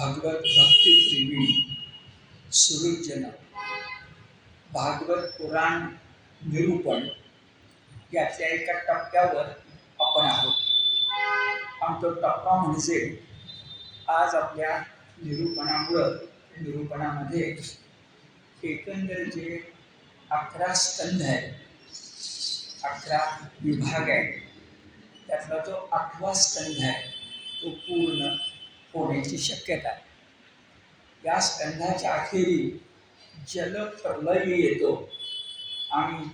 भगवत भक्ती प्रेमी सुहृदजन भागवत पुराण निरूपण यातल्या एका टप्प्यावर आपण आहोत आणि तो टप्पा म्हणजे आज आपल्या निरूपणामध्ये एकंदर जे 11 स्कंध आहेत, 11 विभाग आहेत, त्यातला जो 8वा स्कंध आहे तो पूर्ण होण्याची शक्यता आहे. या स्कंधाच्या अखेरी जलप्रलय येतो आणि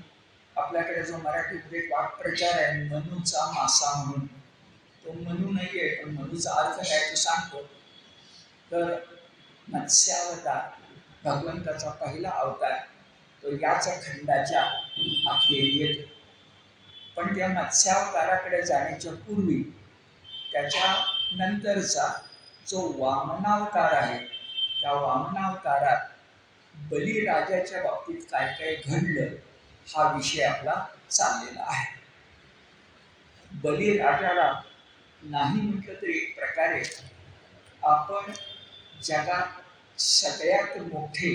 आपल्याकडे जो मराठीमध्ये एक वाक्प्रचार आहे मनूचा मासा म्हणून, तो मनू नाही आहे पण मनूचा अर्थ काय तो सांगतो. तर मत्स्यावतार भगवंताचा पहिला अवतार तो याच खंडाच्या अखेरी येतो. पण त्या मत्स्यावताराकडे जाण्याच्या पूर्वी त्याच्या नंतरचा जो वामनावतार आहे, त्या वामनावतारात बलिराजाच्या बाबतीत काय काय घडलं हा विषय आपला चाललेला आहे. बलिराजाला नाही म्हटलं तरी एक प्रकारे आपण जगात सगळ्यात मोठे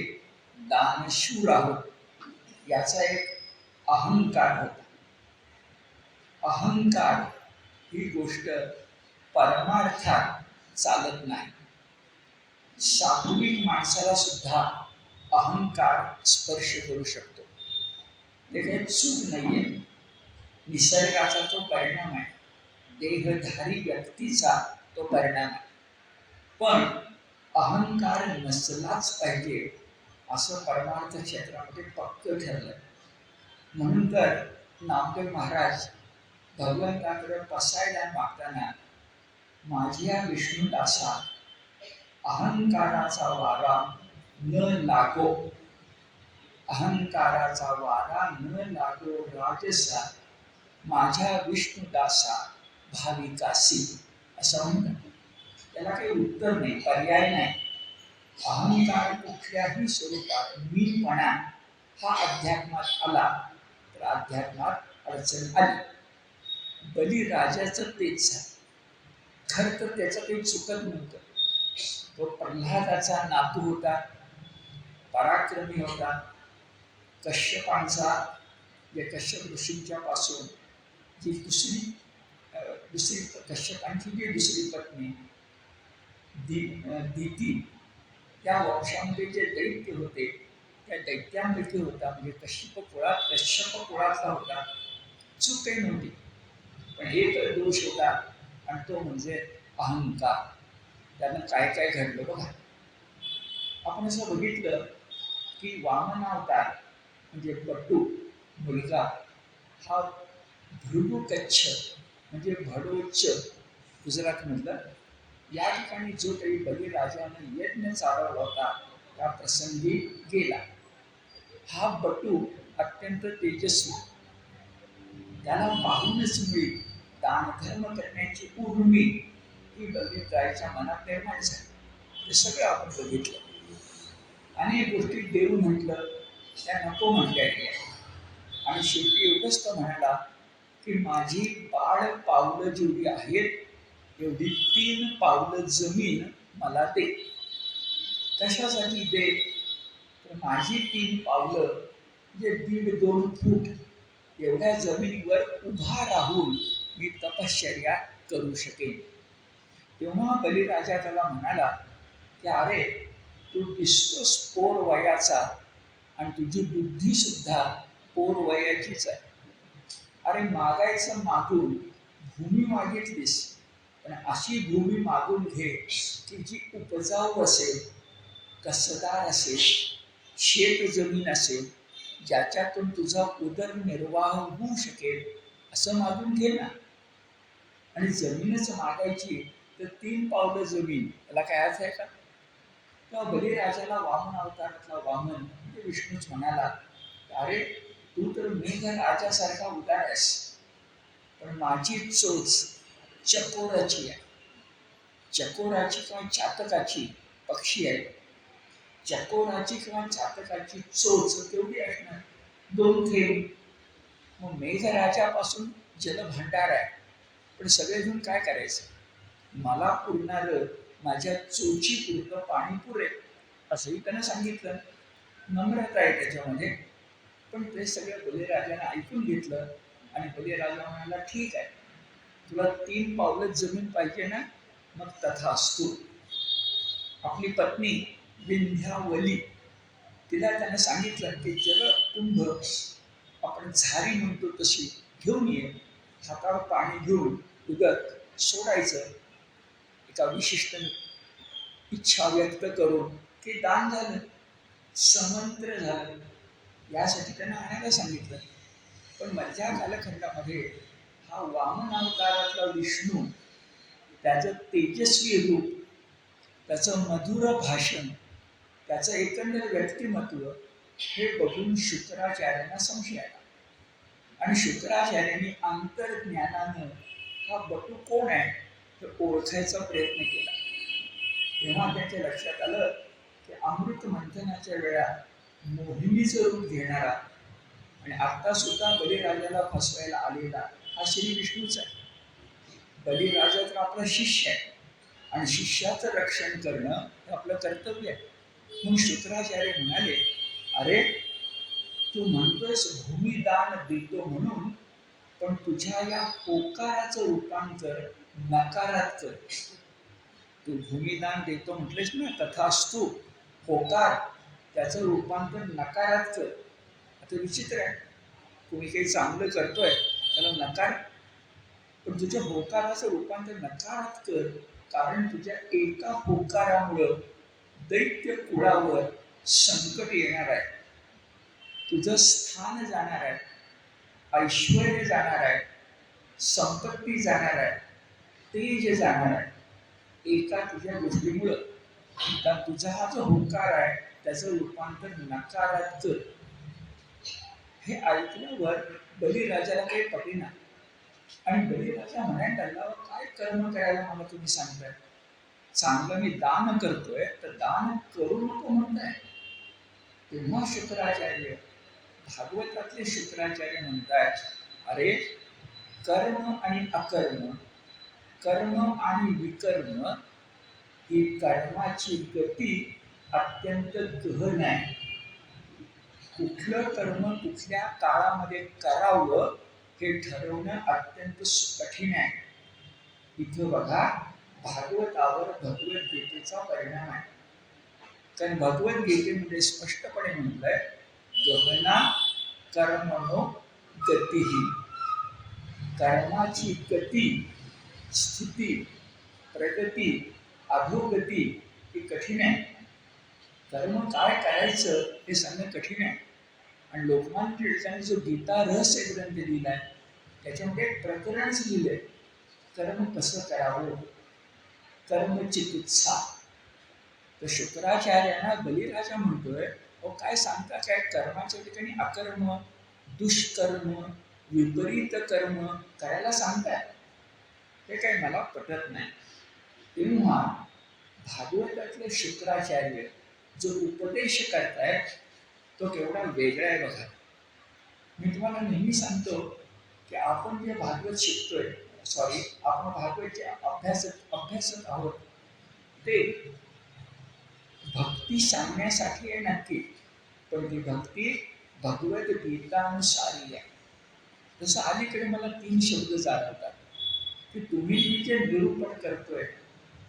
दानशूर आहोत याचा एक अहंकार होता. अहंकार ही गोष्ट परमार्थात चालत नाही. सात्विक माणसाला सुद्धा अहंकार स्पर्श करू शकतो. ते काही चूक नाहीये, निसर्गाचा तो परिणाम आहे, देहधारी व्यक्तीचा तो परिणाम आहे. पण अहंकार नसलाच पाहिजे असं परमार्थ क्षेत्रामध्ये पक्क ठरलं. म्हणून तर नामदेव महाराज भगवंताकडे बसायला मागताना माझ्या विष्णुदासा अहंकाराचा वारा न लागो, अहंकाराचा वारा न लागो राजसा माझ्या विष्णुदासा भाविकासी असं म्हणतात. त्याला काही उत्तर नाही, पर्याय नाही. अहंकार कुठल्याही स्वरूपात मीपणा हा अध्यात्मात आला तर अध्यात्मात अडचण आली. बलिराजाचं तेच आहे. खरं तर त्याचं काही चुकत नव्हतं. तो प्रल्हादाचा नातू होता, पराक्रमी होता. कश्यपांचा कश्यप ऋषींच्या पासून जी दुसरी कश्यपांची जी दुसरी पत्नी दिती, त्या वंशामध्ये जे दैत्य होते त्या दैत्यांपैकी होता. म्हणजे कश्यप कुळातला होता. चूक काही नव्हती, पण एक दोष होता आणि तो म्हणजे अहंकार. त्यानं काय काय घडलं बघा. आपण असं बघितलं की वामनावतार म्हणजे बटू मुलगा हा भृगुकच्छ म्हणजे भडोच्च गुजरातमधलं, या ठिकाणी जो काही बलिराजाने यज्ञ चालवला होता त्या प्रसंगी गेला. हा बटू अत्यंत तेजस्वी, त्याला पाहूनच मिळेल दानधर्म करण्याची उर्मी ही बलिराजाच्या मनात निर्माण झाली. हे सगळं आपण बघितलं. अनेक गोष्टी देऊ म्हटलं त्या नको म्हटल्या गेल्या आणि शेवटी एवढंच तो म्हणाला की माझी बाळ पावलं जेवढी आहेत एवढी 3 पावलं जमीन मला दे. कशासाठी दे? तर माझी 3 पावलं म्हणजे 1.5-2 फूट एवढ्या जमिनीवर उभा राहून मी तपश्चर्या करू शकेन. तेव्हा बलिराजा त्याला म्हणाला की अरे तू दिसतोस पोर वयाचा आणि तुझी बुद्धी सुद्धा पोर वयाचीच आहे. अरे मागायचं मागून भूमी मागितलीस, पण अशी भूमी मागून घे की जी उपजाऊ असेल, कसदार असेल, शेत जमीन असेल, ज्याच्यातून तुझा उदरनिर्वाह होऊ शकेल असं मागून घे ना. आणि जमीनच मागायची तर 3 पावलं जमीन, त्याला काय अर्थ आहे का? तेव्हा बलिराजाला वामन अवतारातला वामन म्हणजे विष्णूच म्हणाला अरे तू तर मेघ राजासारखा उदार आहेस, पण माझी चोच चकोराची आहे. चकोराची किंवा चातकाची पक्षी आहे. चकोराची किंवा चातकाची चोच केवढी असणार? 2 थेंब. मग मेघराजापासून जलभांडार आहे, पण सगळेजण काय करायचं? मला पुरणारं माझ्या चोची पुरतं पाणी पुरेल, असंही त्यांना सांगितलं. नम्रता आहे त्याच्यामध्ये. पण ते सगळं बलिराजाने ऐकून घेतलं आणि बलिराजा म्हणाला, ठीक आहे, तुला 3 पावलं जमीन पाहिजे ना, मग तथास्तु. आपली पत्नी विंध्यावली, तिला त्यानं सांगितलं की जलकुंभ, आपण झारी म्हणतो तशी घेऊन ये, हातावर पाणी घेऊन उदक सोडायचं, एका विशिष्ट इच्छा व्यक्त करून, ते दान झालं, समंत्र झालं. यासाठी त्यांना आणायला सांगितलं. पण मधल्या कालखंडामध्ये हा वामन अवतारातला विष्णू, त्याचं तेजस्वी रूप, त्याचं मधुर भाषण, त्याचं एकंदर व्यक्तिमत्व हे बघून शुक्राचार्यांना संशय आला. आणि शुक्राचार्यांनी अंतर्ज्ञानानं हा बटू कोण आहे हे ओळखायचा प्रयत्न केला. तेव्हा त्यांच्या लक्षात आलं की अमृत मंथनाच्या वेळा मोहिनीचं रूप घेणारा आणि आता सुद्धा बलिराजाला फसवायला आलेला हा श्री विष्णूच आहे. बलिराजा तर आपला शिष्य आहे आणि शिष्याचं रक्षण करणं हे आपलं कर्तव्य आहे. म्हणून शुक्राचार्य म्हणाले, अरे तू म्हणतोयस भूमिदान देतो म्हणून, पण तुझ्या या होकाराचं रूपांतर नकारात कर. तू भूमिदान देतो म्हटलेस ना, तथास्तु, होकार, त्याचं रूपांतर नकारात कर. आता विचित्र आहे, तुम्ही काही चांगलं करतोय त्याला नकार, पण तुझ्या होकाराचं रूपांतर नकारात कर, कारण तुझ्या एका होकारामुळं दैत्य कुळावर संकट येणार आहे, तुझं स्थान जाणार आहे, ऐश्वर्य जाणार आहे, संपत्ती जाणार आहे, तेज जाणार आहे, एका तुझ्या गोष्टीमुळं. तर तुझा हा जो होकार आहे त्याचं रूपांतर नकारात कर. हे ऐकल्यावर बलिराजाला काही पटेना आणि बलिराजा म्हणायला लागला, काय कर्म करायला मला तुम्ही सांगताय? चांगलं मी दान करतोय तर दान करू नको म्हणताय. तेव्हा शुक्राचार्य, भागवतातले शुक्राचार्य म्हणतात, अरे कर्म आणि अकर्म, कर्म आणि विकर्म ही कर्माची गती अत्यंत गहन आहे. कुठलं कर्म कुठल्या काळामध्ये करावं हे ठरवणं अत्यंत कठीण आहे. इथं बघा, भागवतावर भगवद्गीतेचा परिणाम आहे. कारण भगवद्गीतेमध्ये स्पष्टपणे म्हटलंय, गहना कर्मणो गतीही. कर्माची गती, स्थिती, प्रगती, अधोगती ही कठीण आहे. कर्म काय करायचं हे सांगणं कठीण आहे. आणि लोकमान्य टिळकांनी जो गीता रहस्य ग्रंथ लिहिलाय त्याच्यामध्ये एक प्रकरणच लिहिलंय, कर्म कसं करावं, कर्म चिकित्सा. तर शुक्राचार्यांना बलिराजा म्हणतोय, अहो काय सांगता, काय कर्माच्या ठिकाणी अकर्म, दुष्कर्म, विपरीत कर्म करायला सांगताय, हे काही मला पटत नाही. तेव्हा भागवतातले शुक्राचार्य जो उपदेश करतायत तो केवढा वेगळा आहे बघा. मी तुम्हाला नेहमी सांगतो की आपण जे भागवत शिकतोय, आपण भागवतचे अभ्यासत आहोत, ते भक्ती सांगण्यासाठी आहे नक्की, पण ती भक्ती भगवद्गीतानुसारी आहे. जसं अलीकडे मला 3 शब्द जाणवतात की तुम्ही जे निरूपण करतोय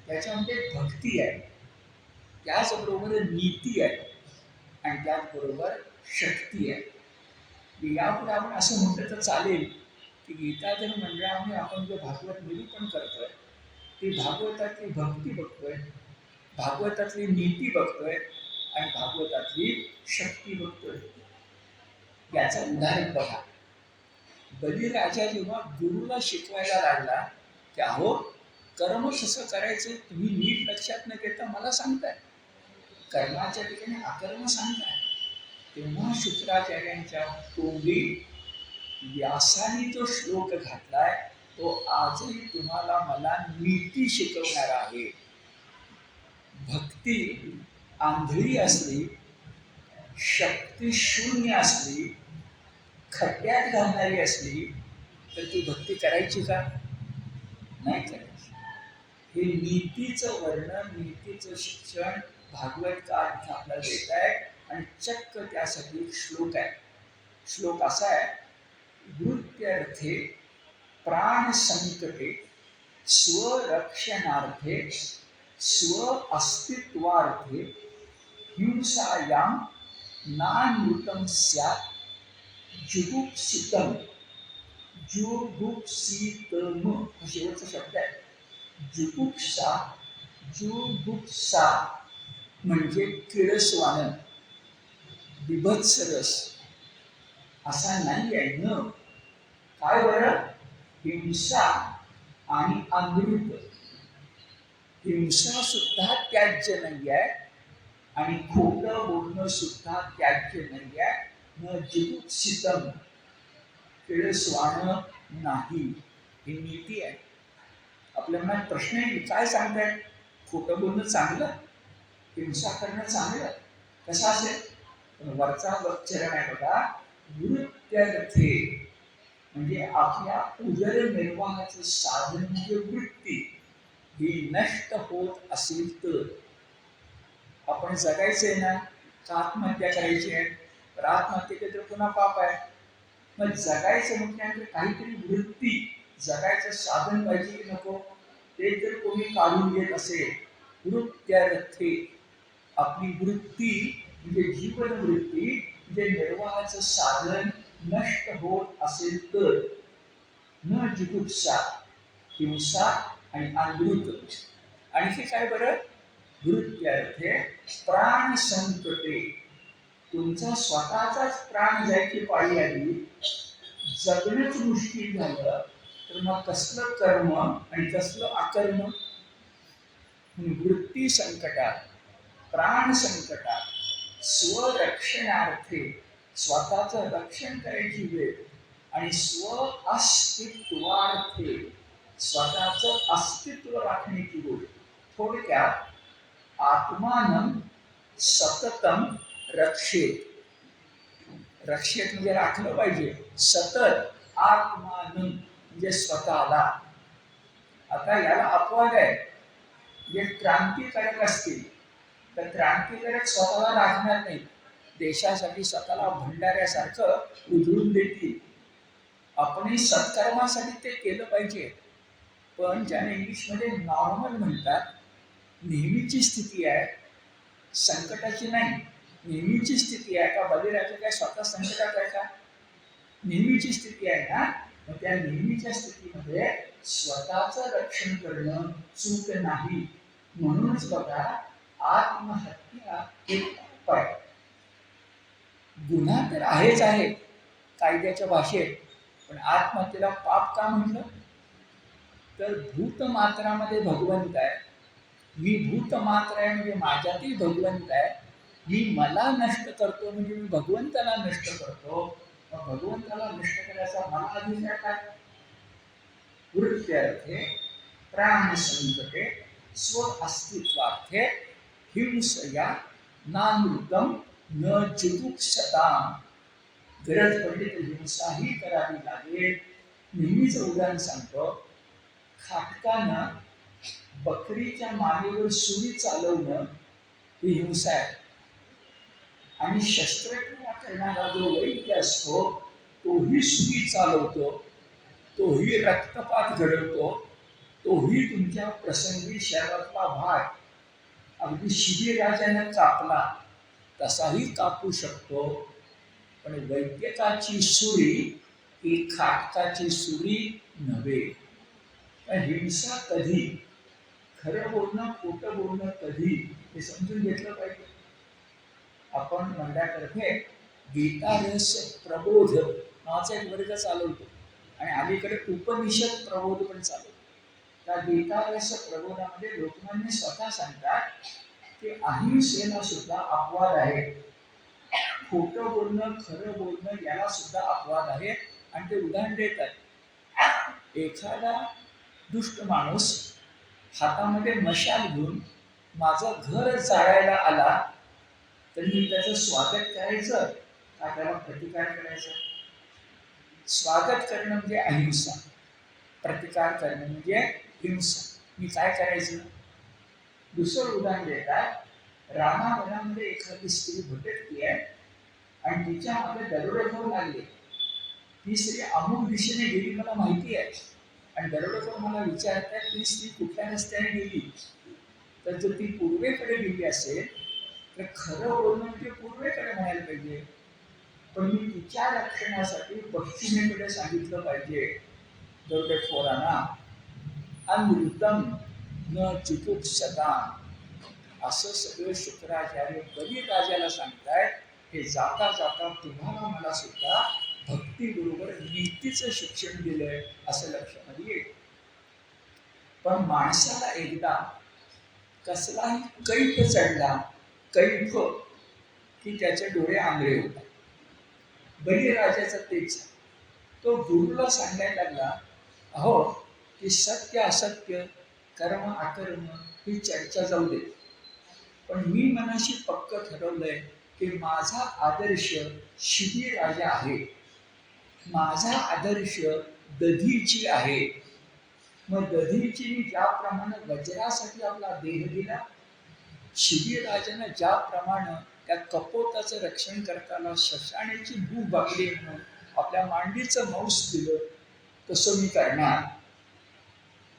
त्याच्यामध्ये भक्ती आहे, त्याचबरोबर नीती आहे आणि त्याचबरोबर शक्ती आहे. यापुढे आपण असं म्हटलं तर चालेल की गीताधर मंडळामध्ये आपण जे भागवत निरूपण करतोय ती भागवतातली भक्ती बघतोय, भागवतातली नीती बघतोय आणि भागवतातली शक्ती बघतोय. याचं उदाहरण बघा, बलिराजा जेव्हा गुरुला शिकवायला लागला की अहो कर्म कसं करायचं तुम्ही नीट लक्षात न घेता मला सांगताय, कर्माच्या ठिकाणी अकर्म सांगताय, तेव्हा शुक्राचार्यांच्या तोंडी व्यासाने जो श्लोक घातलाय तो आजही तुम्हाला मला नीती शिकवणार आहे. भक्ती आंधळी असली, शक्ती शून्य असली, खड्ड्यात घालणारी असली तर ती भक्ती करायची का? नाही करायची. हे नीतीचं वर्णन, नीतीचं शिक्षण भागवतकार इथं आपल्याला देत आहे. आणि चक्क त्यासाठी एक श्लोक आहे. श्लोक असा आहे, वृत्त्यर्थे प्राण संकटे स्वरक्षणार्थे स्व अस्तित्वार्थे हिंसायां नानृतं स्यात् जुगुप्सितम. जुगुप्सितम हा शेवटचा शब्द आहे. जुगुप्सा, जुगुप्सा म्हणजे किळसवाणं, बिभत्स रस असा नाही आहे. न काय बरं, हिंसा आणि अमृत. हिंसा सुद्धा त्याज्य नाही आहे आणि खोटं बोलणं सुद्धा त्याज्य नाही आहे. न जुगुप्सितम, किळसवाणं नाही. ही नीती आहे. आपल्या मनात प्रश्न आहे, काय सांगताय, खोटं बोलणं चांगलं, हिंसा करणं चांगलं, कसं असेल? पण वरचा चरण आहे बघा, वृत्त्यर्थे म्हणजे आपल्या उदरनिर्वाहाचं साधन म्हणजे वृत्ती ही नष्ट होत असेल तर आपण जगायचंय ना, का आत्महत्या करायची आहे? तर आत्महत्या केली तर पुन्हा पाप आहे. मग जगायचं म्हटल्यानंतर काहीतरी वृत्ती, जगायचं साधन पाहिजे की नको? ते जर कोणी काढून घेत असेल, वृत्त्यर्थे आपली वृत्ती म्हणजे जीवन वृत्ती म्हणजे निर्वाहाचं साधन नष्ट होत असेल तर न जुगुप्सा, हिंसा आणि अनृत. आणखी काय बरं, वृत्त्यर्थे प्राण संकटे, तुमचा स्वतःचाच प्राण जायची पाळी आली, जगणंच मुश्किल झालं, तर मग कसलं कर्म आणि कसलं अकर्म? वृत्ती संकटात, प्राण संकटात, स्वरक्षणार्थे स्वतःचं रक्षण करायची वेळ आणि स्व अस्तित्वार्थे स्वतःचं अस्तित्व राखण्याची वेळ. थोडक्यात आत्मानं सततम रक्षेत. रक्षेत म्हणजे राखलं पाहिजे सतत. आत्मानं म्हणजे स्वतःला. आता याला अपवाद आहे. जे क्रांतिकारक असतील तर क्रांतिकारक स्वतःला राखणार नाही, देशासाठी स्वतःला भंडाऱ्यासारखं उधळून देतील. आपण सत्कर्मासाठी ते केलं पाहिजे. पण ज्याने इंग्लिशमध्ये नॉर्मल म्हणतात, नेहमीची स्थिती आहे, संकटाची नाही, नेहमीची स्थिती आहे. का बलिराजा काय स्वतः संकटात आहे का? नेहमीची स्थिती आहे ना. मग त्या नेहमीच्या स्थितीमध्ये स्वतःचं रक्षण करणं चूक नाही. म्हणूनच बघा, आत्महत्या हे पाप आहे. गुन्हा तर आहेच आहे कायद्याच्या भाषेत, पण आत्महत्येला पाप का म्हटलं? तर भूतमात्रामध्ये भगवंत आहे, मी भूतमात्र आहे म्हणजे माझ्यातही भगवंत आहे. मी मला नष्ट करतो म्हणजे मी भगवंताला नष्ट करतो. मग भगवंताला नष्ट करायचा मला अधिकार काय? वृत्त्यर्थे प्राण संकटे स्व अस्तित्वार्थे हिंसया नानृतं न जुगुप्सताम्. गरज पडली तर हिंसाही करावी लागेल. नेहमीच उदाहरण सांगतो, खाटकानं बकरीच्या मानेवर सुरी चालवणं ही हिंसा आहे. आणि शस्त्रक्रिया करणारा जो वैद्य असतो तोही सुरी चालवतो, तोही रक्तपात घडवतो, तोही तुमच्या प्रसंगी शरीरातला भाग अगदी शिबिराजाने कापला तसाही कापू शकतो. पण वैद्यकाची सुरी ही खाटकाची सुरी नव्हे. हिंसा कधी, खरं बोलणं खोटं बोलणं कधी, हे समजून घेतलं पाहिजे. आपण मंडळातर्फे गीता रहस्य प्रबोध नावाचा एक वर्ग चालवतो आणि अलीकडे उपनिषद प्रबोध पण चालवतो. त्या गीता रहस्य प्रबोधामध्ये लोकमान्य स्वतः सांगतात की अहिंसेला सुद्धा अपवाद आहे. खोटं बोलणं खरं बोलणं याला सुद्धा अपवाद आहे. आणि ते उदाहरण देतात, एखादा दुष्ट माणूस हातामध्ये मशाल घेऊन माझं घर जाळायला आला तर मी त्याचं स्वागत करायचं का त्याला प्रतिकार करायचा? स्वागत करणं म्हणजे अहिंसा, प्रतिकार करणं म्हणजे हिंसा. मी काय करायचं? दुसरं उदाहरण देतात, रामावनामध्ये एखादी स्त्री भटकती आहे आणि तिच्या मागे दरोडेखोर लागले. ती स्त्री अमुक दिशेने गेली मला माहिती आहे, आणि दरोडेखोर मला विचारतात ती स्त्री कुठल्या रस्त्याने गेली. तर जर ती पूर्वेकडे गेली असेल तर खरं बोलणं म्हणजे पूर्वेकडे म्हणायला पाहिजे, पण मी तिच्या रक्षणासाठी पश्चिमेकडे सांगितलं पाहिजे. दरोडेखोरांना अमृतम न चिकित्सता, असं सगळं शुक्राचार्य बलिराजाला सांगतायत. हे जाता जाता तुम्हाला मला सुद्धा भक्तीबरोबर नीतीचं शिक्षण दिलंय असं लक्षामध्ये येईल. पण माणसाला एकदा कसलाही कैफ चढला, कैफ, की त्याचे डोळे आंधळे होतात. बलिराजाचं तेच. तो गुरुला सांगायला लागला, अहो की सत्य असत्य, कर्म अकर्म ही चर्चा जाऊ दे, पण मी मनाशी पक्क ठरवलंय की माझा आदर्श शिबी राजा आहे, माझा आदर्श दधीची आहे. मग दधीची ज्याप्रमाणे वज्रासाठी आपला देह दिला, शिबी राजानं ज्याप्रमाणे त्या कपोताचं रक्षण करताना शशाण्याची भूक भागली म्हणून आपल्या मांडीचं मांस दिलं, तसं मी करणार.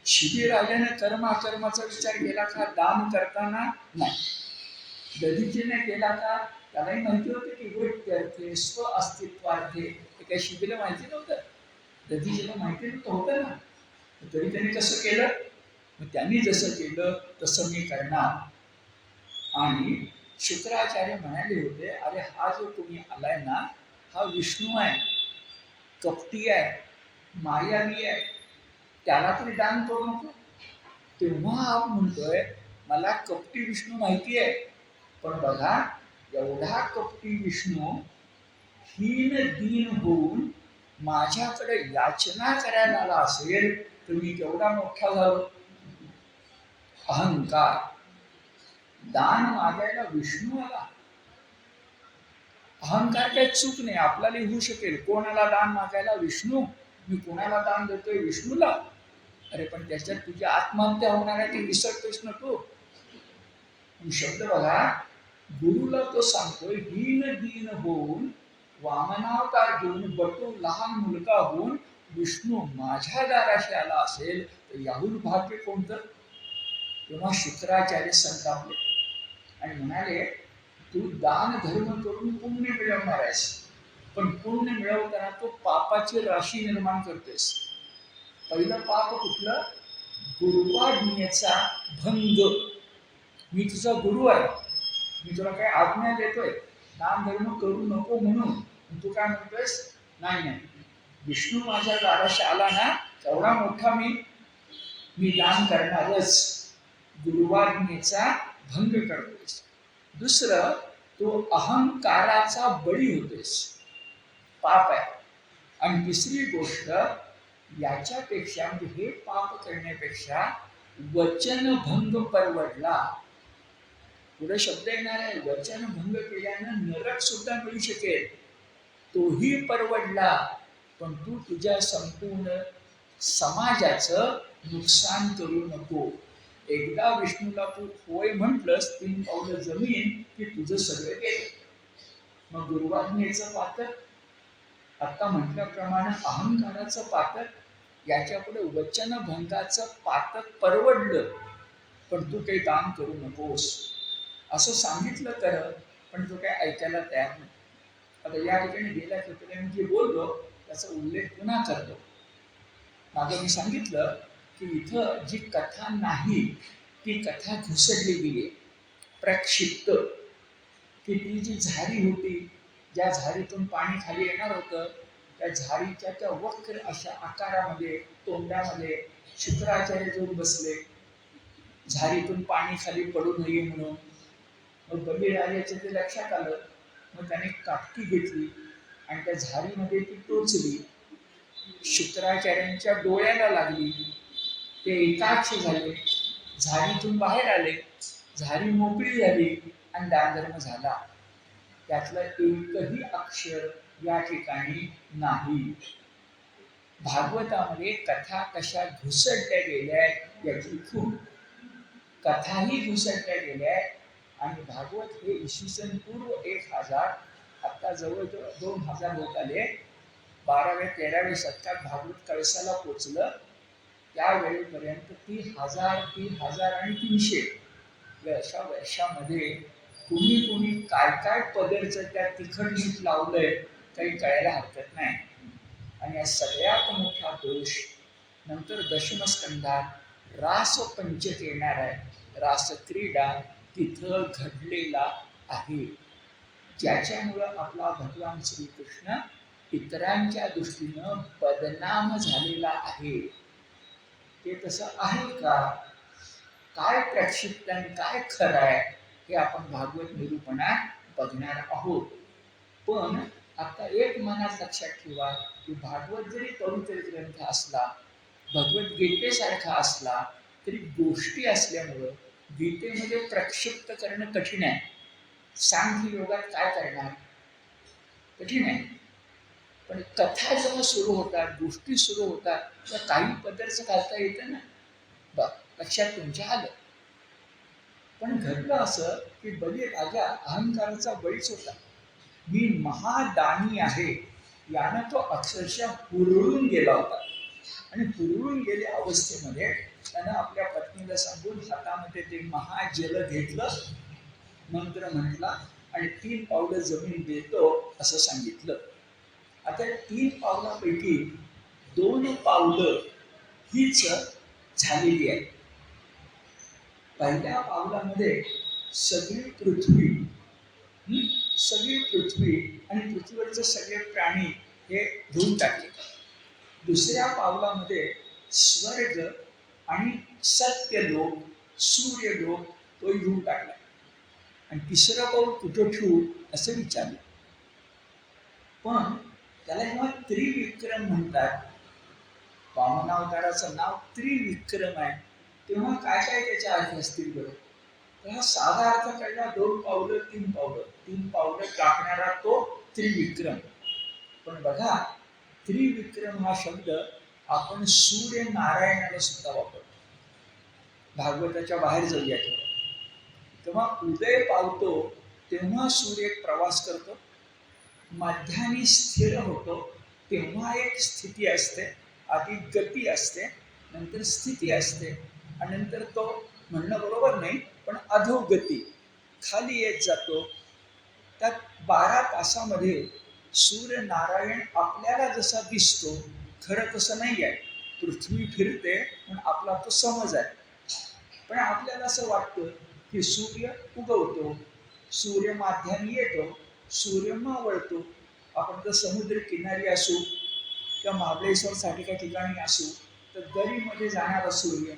शिबी राजाने कर्म अकर्माचा विचार केला का? दान करताना नाही. दधीचीने केला का? त्यालाही माहिती होतं की वृत्त्यर्थे स्व अस्तित्वार्थे हे काही शिबीला माहिती नव्हतं. दधीचीला माहिती नव्हतं होतं ना, तरी त्यांनी कसं केलं? मग त्यांनी जसं केलं तसं मी करणार. आणि शुक्राचार्य म्हणाले होते, अरे हा जो तुम्ही आलाय ना, हा विष्णू आहे, कपटी आहे, मायावी आहे, त्याला तरी दान करू नको. तेव्हा हा म्हणतोय मला कपटी विष्णू माहिती आहे, पण बघा एवढा कपटी विष्णू हीन दीन होऊन माझ्याकडे याचना करायला आला असेल तर मी केवढा मोठा झालो. अहंकार, दान मागायला विष्णू आला. अहंकार काही चूक नाही, आपल्याला होऊ शकेल. कोणाला दान मागायला? विष्णू. मी कोणाला दान देतोय? विष्णूला. अरे पण त्याच्यात तुझी आत्महत्या होणार आहे, ते विसरतोस ना तू. शब्द बघा, गुरुला तो सांगतोय दीन दीन होऊन वामनावतार घेऊन बटू लहान मुलगा होऊन विष्णू माझ्या दाराशी आला असेल तर याहून भाग्य कोणतं? तेव्हा शुक्राचार्य संतापले आणि म्हणाले, तू दान धर्म करून पुण्य मिळवणार आहेस, पण पुण्य मिळवताना तो पापाची राशी निर्माण करतेस. पहिलं पाप कुठलं? गुरुवाज्ञेचा भंग. मी तुझा गुरु आहे, मी तुला काय आज्ञा देतोय दान धर्म करू नको म्हणून, तू काय म्हणतोयस? नाही नाही, विष्णू माझ्या दाराशी आला ना, एवढा मोठा मी दान करणारच. गुरुवाज्ञेचा भंग करतोयस. दुसरं, तो अहंकाराचा बळी होतोयस, पाप आहे. आणि तिसरी गोष्ट, याच्यापेक्षा म्हणजे हे पाप करण्यापेक्षा वचनभंग परवडला. पुढे शब्द येणार आहे, वचनभंग केल्यानं नरक सुद्धा मिळू शकेल, तोही परवडला. पण तू तुझ्या संपूर्ण समाजाचं नुकसान करू नको. एकदा विष्णूला तू होय म्हटलंस, 3 पावलं जमीन की तुझं सगळं गेलं. मग गुरुवाज्ञेचं पातक, आता म्हटल्याप्रमाणे अहंकाराचं पातक, याच्या पुढे वचनभंगाचं पातक परवडलं, पण तू काही दान करू नकोस असं सांगितलं तर, पण तो काही ऐकायला तयार नाही. आता या ठिकाणी गेल्या क्षेत्राने मी जे बोललो त्याचा उल्लेख पुन्हा करतो. मागं मी सांगितलं की इथं जी कथा नाही ती कथा घुसडली गेली, प्रक्षिप्त. की ती जी झारी होती, ज्या झारीतून पाणी खाली येणार होतं, त्या झारीच्या त्या वक्र अशा आकारामध्ये तोंडामध्ये शुक्राचार्य जाऊन बसले, झारीतून पाणी खाली पडू नये म्हणून. मग बलिराजाच्या ते लक्षात आलं. मग त्याने काटकी घेतली आणि त्या झारीमध्ये ती टोचली, शुक्राचार्यांच्या डोळ्याला लागली, ते एकाक्ष झाले, झारीतून बाहेर आले, झारी मोकळी झाली आणि दानधर्म झाला. त्यातलं एकही अक्षर या ठिकाणी नाही. भागवतामध्ये कथा कशा घुसडल्या गेल्या याची इथून कथाही घुसटल्या गेल्या आणि भागवत हे इसवी सन पूर्व 1000, आता जवळजवळ 2000 होत आले. 12व्या-13व्या शतकात भागवत कळसाला पोचलं. त्यावेळेपर्यंत 3000 आणि 300 या अशा वर्षामध्ये कुणी कुणी काय काय पदरचं त्या तिखट मीठ लावलंय काही कळायला हरकत नाही. आणि या सगळ्यात मोठा दोष नंतर दशमस्कंधात रास पंचक येणार आहे. रासक्रीडा तिथं घडलेला आहे, ज्याच्यामुळं आपला भगवान श्रीकृष्ण इतरांच्या दृष्टीनं बदनाम झालेला आहे. ते तसं आहे का? काय प्रक्षिप्त आणि काय खरं आहे हे आपण भागवत निरूपणात बघणार आहोत. पण आता एक मनात लक्षात ठेवा की भागवत जरी पवित्र ग्रंथ असला, भगवद्गीतेसारखा असला, तरी गोष्टी असल्यामुळं गीतेमध्ये प्रक्षिप्त करणं कठीण आहे. सांख्य योगात काय करणार? कठीण आहे. पण कथा जेव्हा सुरू होतात, गोष्टी सुरू होतात, तर काही पद्धतीचं घालता येतं ना. बघ, लक्षात तुमच्या आलं. पण घडलं असं की बलिराजा अहंकाराचा बळीच होता. मी महादानी आहे यानं तो अक्षरशः हुरळून गेला होता. आणि हुरळून गेल्या अवस्थेमध्ये त्यानं आपल्या पत्नीला सांगून हातामध्ये ते महाजल घेतलं, मंत्र म्हटला आणि 3 पावलं जमीन देतो असं सांगितलं. आता 3 पावलापैकी 2 पावलं हीच झालेली आहे. पहिल्या पावलामध्ये सगळी पृथ्वी आणि पृथ्वीवरचे सगळे प्राणी हे धुवून टाकले. दुसऱ्या पावलामध्ये स्वर्ग आणि सत्यलोक, सूर्यलोक तोही धुवून टाकला. आणि तिसरं पाऊल कुठं ठेवू असं विचारलं. पण त्याला जेव्हा त्रिविक्रम म्हणतात, वामनावताराचं नाव त्रिविक्रम आहे, तेव्हा काय काय त्याचे अर्थ असतील बरं? तर हा साधा अर्थ कळला 2 पावलं 3 पावलं, 3 पावलं टाकणारा तो त्रिविक्रम. पण बघा, त्रिविक्रम हा शब्द आपण सूर्यनारायणाला सुद्धा वापरतो. भागवताच्या बाहेर जाऊया तेव्हा उदय पावतो तेव्हा सूर्य प्रवास करतो, मध्यानी स्थिर होतो तेव्हा एक स्थिती असते, आधी गती असते, नंतर स्थिती असते, आणि नंतर तो म्हणणं बरोबर नाही पण अधोगती खाली येत जातो. त्यात 12 तासामध्ये सूर्यनारायण आपल्याला जसा दिसतो, खरं तसं नाही आहे. पृथ्वी फिरते पण आपला तो समज आहे. पण आपल्याला असं वाटतं की सूर्य उगवतो, सूर्य माध्याने येतो, सूर्य मावळतो. आपण जर समुद्र किनारी असू किंवा महाबळेश्वर सारख्या ठिकाणी असू तर दरीमध्ये जाणारा सूर्य,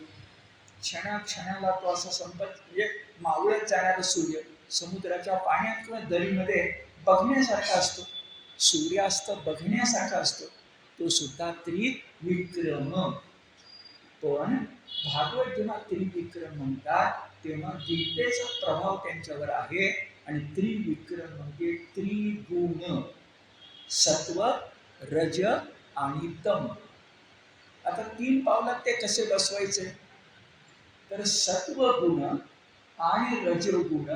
क्षणाक्षणाला तो असा म्हणजे मावळत जाणारा सूर्य समुद्राच्या पाण्यात किंवा दरीमध्ये बघण्यासारखा असतो. सूर्यास्त बघण्यासारखा असतो, तो सुद्धा त्रिविक्रम. पण भागवत जेव्हा त्रिविक्रम म्हणतात तेव्हा गीतेचा प्रभाव त्यांच्यावर आहे. आणि त्रिविक्रम म्हणजे त्रिगुण, सत्व, रज आणि तम. आता 3 पावलात ते कसे बसवायचे? तर सत्वगुण आणि रजोगुण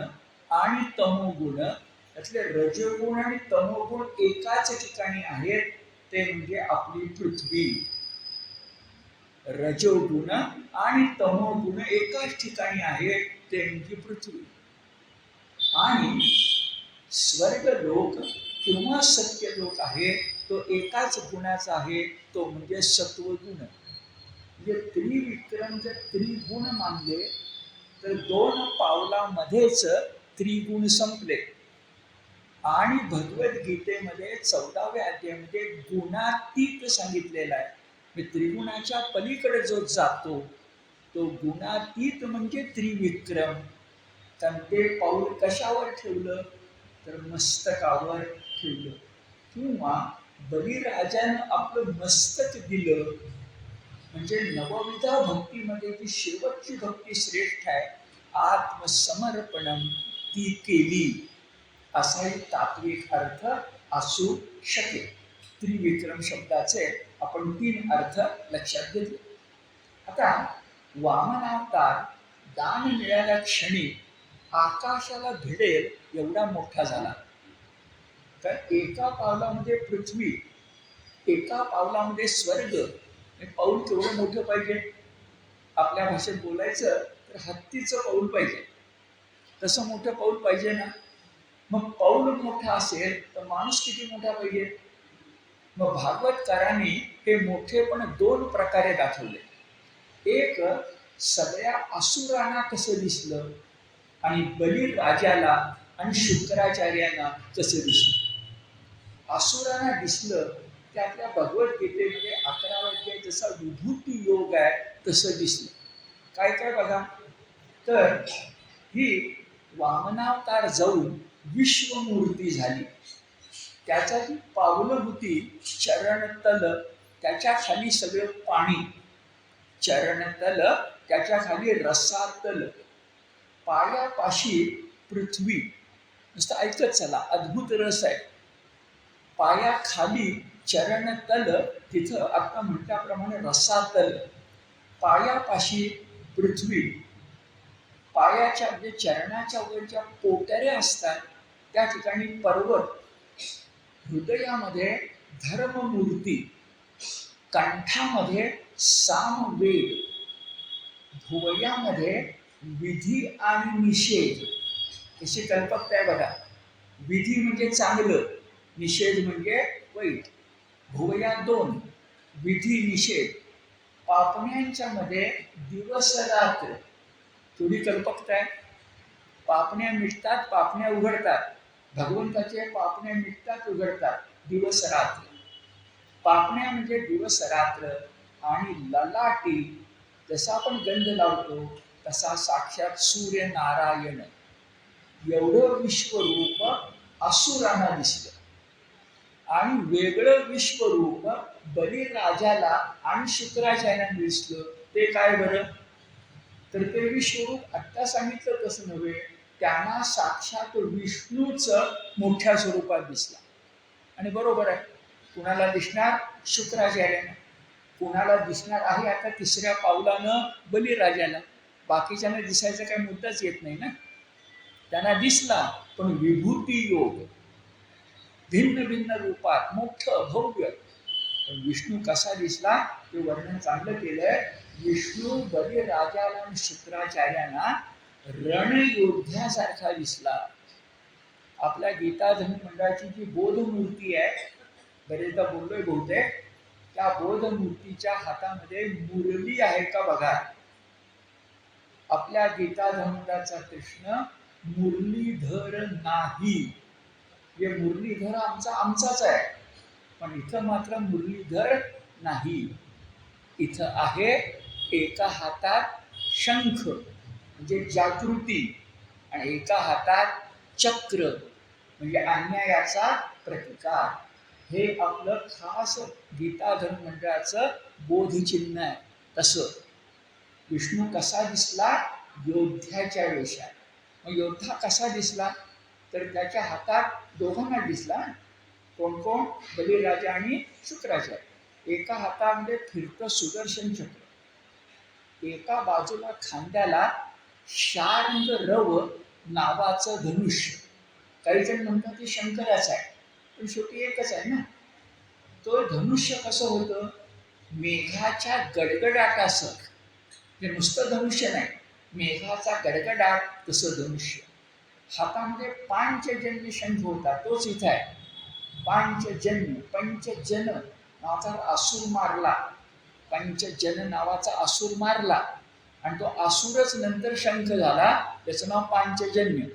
आणि तमोगुण, यातले रजोगुण आणि तमोगुण एकाच ठिकाणी आहेत, ते म्हणजे आपली पृथ्वी. रजोगुण आणि तमोगुण एकाच ठिकाणी आहेत, ते म्हणजे पृथ्वी. आणि स्वर्गलोक किंवा सत्यलोक आहे तो एकाच गुणाचा आहे, तो म्हणजे सत्वगुण. म्हणजे त्रिविक्रम जर त्रिगुण मानले तर 2 पावलामध्येच त्रिगुण संपले. आणि भगवद्गीतेमध्ये 14व्या अध्यायामध्ये गुणातीत सांगितलेला आहे. त्रिगुणाच्या पलीकडे जो जातो तो गुणातीत म्हणजे त्रिविक्रम. कारण ते पाऊल कशावर ठेवलं तर मस्तकावर ठेवलं, किंवा बलिराजानं आपलं मस्तक दिलं. म्हणजे नवविधा भक्तीमध्ये जी शेवटची भक्ती श्रेष्ठ आहे, आत्मसमर्पणम, ती केली, असाही तात्विक अर्थ असू शकेल. त्रिविक्रम शब्दाचे आपण 3 अर्थ लक्षात घेतले. आता वामनावतार दान मिळाल्या क्षणी आकाशाला भिडेल एवढा मोठा झाला. तर एका पावलामध्ये पृथ्वी, एका पावलामध्ये स्वर्ग. पाऊल केवढं मोठं पाहिजे? आपल्या भाषेत बोलायचं तर हत्तीचं पाऊल पाहिजे, तसं मोठं पाऊल पाहिजे ना. मग पाऊल मोठा असेल तर माणूस किती मोठा पाहिजे? मग भागवतकारांनी हे मोठेपण दोन प्रकारे दाखवले. एक, सगळ्या असुरांना कसं दिसलं आणि बलिराजाला आणि शुक्राचार्यांना कसं दिसलं. असुरांना दिसलं ते आपल्या भगवद्गीतेमध्ये 11 अध्याय जसा विभूती योग आहे तसं दिसलं. काय काय बघा, तर ही वामनावतार जाऊन विश्वमूर्ती झाली. त्याचा जी पावलं होती चरणतल, त्याच्या खाली सगळं पाणी. चरणतल, त्याच्या खाली रसातल, पायापाशी पृथ्वी. नुसतं ऐकत चला, अद्भुत रस आहे. पायाखाली चरणतल, तिथं आता म्हटल्याप्रमाणे रसातल. पायापाशी पृथ्वी, पायाच्या म्हणजे चरणाच्या वरच्या पोटऱ्या असतात त्या ठिकाणी पर्वत, हृदयामध्ये धर्ममूर्ती, कंठामध्ये सामवेद, भुवयामध्ये विधी आणि निषेध. कशी कल्पकता आहे बघा. विधी म्हणजे चांगलं, निषेध म्हणजे वाईट. भुवया दोन, विधी निषेध. पापण्यांच्या मध्ये दिवस रात्र. थोडी कल्पकता आहे. पापण्या मिटतात, पापण्या उघडतात. भगवंताचे पापण्या मिटतात, उघडतात, दिवस रात्र. पापण्या म्हणजे दिवस रात्र. आणि ललाटी, जसा आपण गंध लावतो तसा साक्षात सूर्य नारायण. एवढं विश्वरूप असुरांना दिसलं. आणि वेगळं विश्वरूप बलिराजाला आणि शुक्राचार्यांना दिसलं. ते काय बरं? तर ते विश्वरूप आत्ता सांगितलं तसं नव्हे, त्यांना साक्षात विष्णूच मोठ्या स्वरूपात दिसला. आणि बरोबर आहे, कुणाला दिसणार? शुक्राचार्यांना. कुणाला दिसणार आहे आता तिसऱ्या पावलानं? बलिराजाला. बाकीच्यांना दिसायचा काही मुद्दाच येत नाही ना. त्यांना दिसला, पण विभूती योग, भिन्न भिन्न रूपात, मोठं भव्य. पण विष्णू कसा दिसला ते वर्णन चांगलं केलंय. विष्णू बलिराजाला आणि शुक्राचार्यांना रणयोद्ध्यासारखा दिसला. आपल्या गीता धर्ममंडळाची जी बोधमूर्ती आहे, बरेचदा बोललोय बहुतेक, त्या बोधमूर्तीच्या हातामध्ये मुरली आहे का बघा. आपल्या गीता धर्ममंडळाचा कृष्ण मुरलीधर नाही. हे मुरलीधर आमचाच आहे, पण इथं मात्र मुरलीधर नाही. इथं आहे एका हातात शंख म्हणजे जागृती, आणि एका हातात चक्र म्हणजे अन्यायाचा प्रतिकार. हे आपलं खास गीता धर्म मंडळाचं बोधचिन्ह आहे. तसं विष्णू कसा दिसला? योद्ध्याच्या वेशात. मग योद्धा कसा दिसला? तर त्याच्या हातात दोघांना दिसला. कोण कोण? बलिराजा आणि शुक्राचार्य. एका हातामध्ये फिरतं सुदर्शन चक्र, एका बाजूला खांद्याला शार्ंग रव नावाचं धनुष्य. काही जण म्हणतात की शंकराचं आहे, पण शेवटी एकच आहे ना. तो धनुष्य कसं होतं? मेघाच्या गडगडाटासह. हे नुसतं धनुष्य नाही, मेघाचा गडगडाट तसं धनुष्य. हातामध्ये पांचजन्य शंख होता, तोच इथं आहे. पांचजन्य, पंचजन नावाचा असुर मारला. पंचजन नावाचा असुर मारला आणि तो असुरच नंतर शंख झाला, त्याचं नाव पांचजन्य.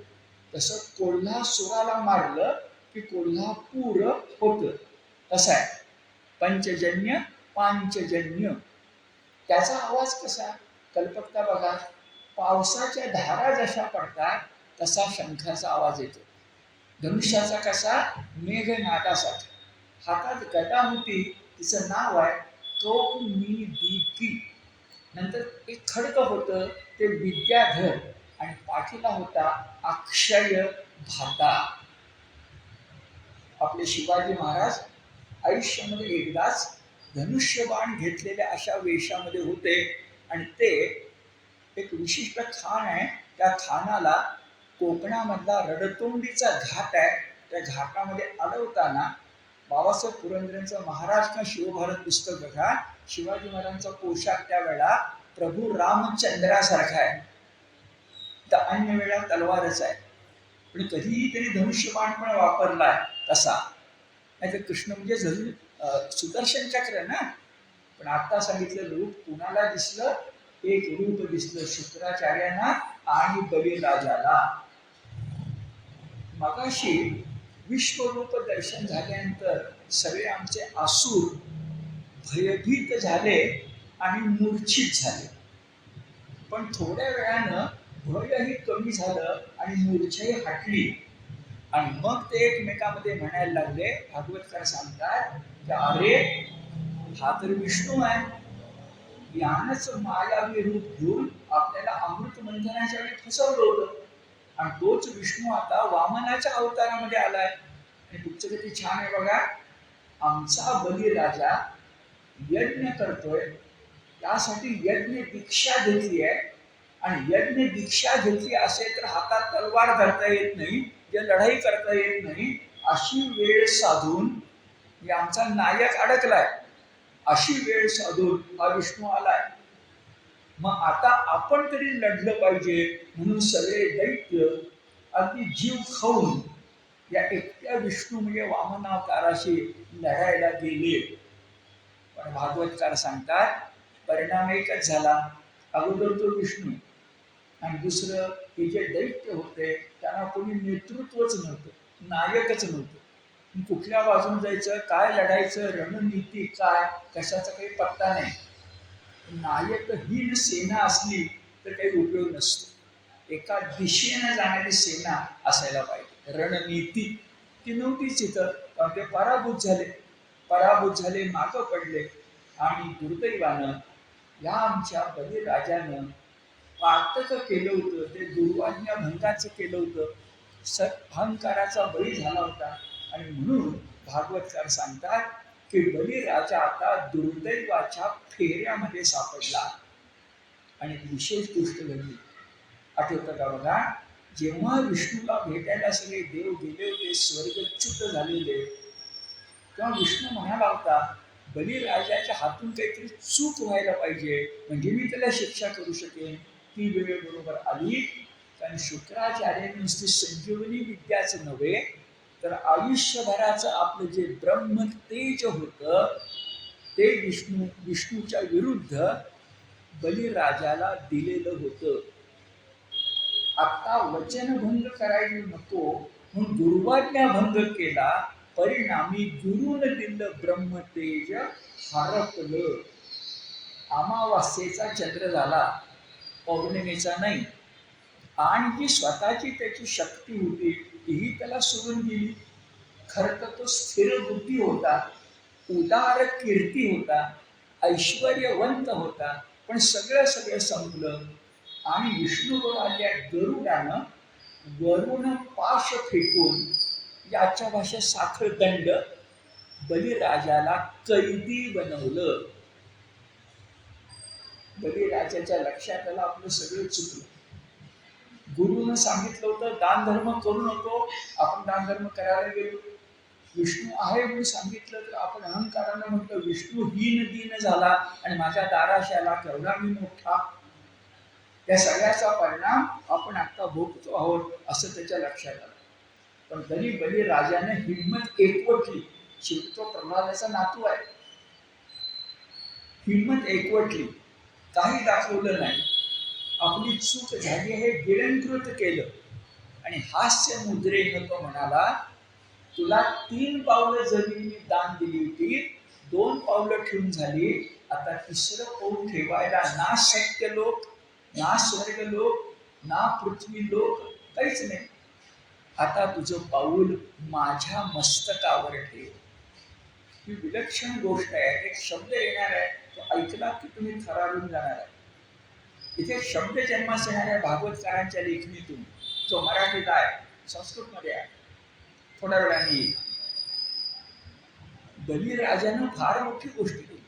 तसं कोल्हासुराला मारलं की कोल्हापूर होतं. तसं आहे पंचजन्य पांचजन्य. त्याचा आवाज कसा? कल्पकता बघा. पावसाच्या धारा जशा पडतात तसा शंखाचा आवाज येतो. धनुष्याचा कसा? मेघनादासारखा. हातात गदा होती, तिचं नाव आहे कौमुदीकी. नंतर एक खडक होतं, ते विद्याधर, आणि पाठीला होता अक्षय भाता. आपले शिवाजी महाराज आयुष्यामध्ये एकदाच धनुष्यबाण घेतलेल्या अशा वेशामध्ये होते, आणि ते एक विशिष्ट खान आहे. त्या खानाला कोकणामधला रडतोंडीचा घाट आहे. त्या घाटामध्ये अडवताना बाबासाहेब पुरंदरेंचं महाराज का शिवभारत पुस्तक बघा. शिवाजी महाराजांचा पोशाख त्यावेळेला प्रभू रामचंद्रासारखा आहे. तर अन्य वेळा तलवारच आहे. पण कधीही त्यांनी धनुष्यबाण पण वापरलाय तसा. नाही तर कृष्ण म्हणजे सुदर्शन चक्र ना. पण आता सांगितलं रूप कुणाला दिसलं? एक रूप दिसलं शुक्राचार्यांना आणि बलिराजाला. मगाशी विश्वरूप दर्शन झाल्यानंतर सगळे आमचे आसूर भयभीत झाले आणि मूर्छित झाले. पण थोड्या वेळानं भयही कमी झालं आणि मूर्छाही हटली. आणि मग ते एकमेकांमध्ये म्हणायला लागले. भागवतकार सांगतात की अरे हा तर विष्णू आहे. यानंच मायावी रूप घेऊन आपल्याला अमृत मंथनाच्या वेळी फसवलं होतं. आणि तोच विष्णू आता वामनाच्या अवतारामध्ये आलाय. आणि तुमचं किती छान आहे बघा. आमचा बलिराजा यज्ञ करतोय. त्यासाठी यज्ञ दीक्षा घेतली आहे. आणि यज्ञ दीक्षा घेतली असेल तर हातात तलवार धरता येत नाही, जे लढाई करता येत नाही. अशी वेळ साधून आमचा नायक अडकलाय. अशी वेळ साधून हा विष्णू आलाय. मग आता आपण तरी लढलं पाहिजे म्हणून सगळे दैत्य अगदी जीव खाऊन या एकट्या विष्णू म्हणजे वामनावताराशी लढायला गेले. पण भागवतकार सांगतात परिणाम एकच झाला. अगोदर तो विष्णू आणि दुसरं हे जे दैत्य होते त्यांना कोणी नेतृत्वच नव्हतं, नायकच नव्हतं. कुठल्या बाजून जायचं, काय लढायचं, रणनीती काय, कशाचा काही पत्ता नाही. नायकहीन सेना असली तर काही उपयोग नसतो. एका दिशेनं जाणारी सेना असायला पाहिजे. रणनीती ती नव्हतीच इथं. कारण ते पराभूत झाले, मागं पडले. आणि दुर्दैवानं या आमच्या बलिराजानं पातक केलं होतं. ते दुर्वाज्ञा भंगाचं केलं होतं. अहंकाराचा बळी झाला होता. आणि म्हणून भागवतकार सांगतात की बलिराजा आता दुर्दैवाच्या फेऱ्यामध्ये सापडला. आणि विशेष गोष्ट घडली. आठवतं का बघा. जेव्हा विष्णूला भेटायला सगळे देव गेले होते, स्वर्गच्युत झालेले, तेव्हा विष्णू म्हणाला होता बलिराजाच्या हातून काहीतरी चूक व्हायला पाहिजे म्हणजे मी त्याला शिक्षा करू शकेन. ती वेळ बरोबर आली. कारण शुक्राचार्यांनी नुसती संजीवनी विद्याच नव्हे तर आयुष्यभराचं आपलं जे ब्रह्म तेज होतं ते विष्णूच्या विरुद्ध बलिराजाला दिलेलं होतं. आता वचनभंग करायला नको म्हणून दुर्वाज्ञा भंग केला. परिणामी गुरुन दिलं ब्रह्मतेज हरपलं. अमावास्येचा चंद्र झाला, पौर्णिमेचा नाही. आणि जी स्वतःची त्याची शक्ती होती तीही त्याला सोडून गेली. खरं तर तो स्थिर बुद्धी होता, उदार कीर्ती होता, ऐश्वर्यवंत होता. पण सगळं संपलं. आणि विष्णू आल्या गरुडानं वरून पाश फेकून, याच्या भाषेत साखर दंड, बलिराजाला कैदी बनवलं. बलिराजाच्या लक्षात आलं आपलं सगळं चुकलं. गुरुनं सांगितलं होतं दान धर्म करू नको, आपण दान धर्म करायला गेलो. विष्णू आहे म्हणून सांगितलं तर आपण अहंकारानं म्हणतो विष्णू हीन दीन झाला आणि माझ्या दाराशी आला, केवढा मी मोठा. या सगळ्याचा परिणाम आपण आता भोगतो आहोत असं त्याच्या लक्षात आलं. पण तरी बलिराजाने हिंमत एकवटली. शेवटी तो प्रल्हादाचा नातू आहे. हिंमत एकवटली, काही दाखवलं नाही. आपली चूक झाली हे गिळंकृत केलं. आणि हास्य मुद्रेनं तो म्हणाला तुला 3 पावलं जमीन मी दान दिली होती, 2 पावलं ठेवून झाली. आता 3रं पाऊल ठेवायला ना सत्यलोक, ना स्वर्गलोक, ना पृथ्वी लोक, काहीच नाही. आता तुझं पाऊल माझ्या मस्तकावर ठेव. ही विलक्षण गोष्ट आहे. एक शब्द येणार आहे, तो ऐकला की तुम्ही थरारून जाणार आहे. इथे शब्द जन्मास येणार आहे भागवतकारांच्या लेखणीतून, जो मराठीत आहे, संस्कृतमध्ये आहे. थोड्या वेळाने येईल. बलिराजानं फार मोठी गोष्ट केली.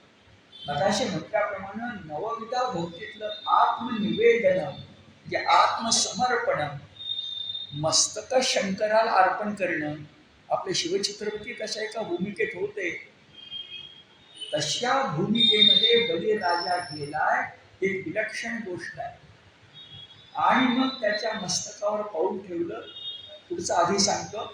मगाशी म्हटल्याप्रमाणे नवविधा भक्तीतलं आत्मनिवेदन जे आत्मसमर्पण, मस्तक शंकराला अर्पण करणं, आपले शिवछत्रपती कशा एका भूमिकेत होते तशा भूमिकेमध्ये बलिराजा गेलाय, एक विलक्षण गोष्ट आहे. आणि मग त्याच्या मस्तकावर पाऊल ठेवलं. पुढचं आधी सांगतो.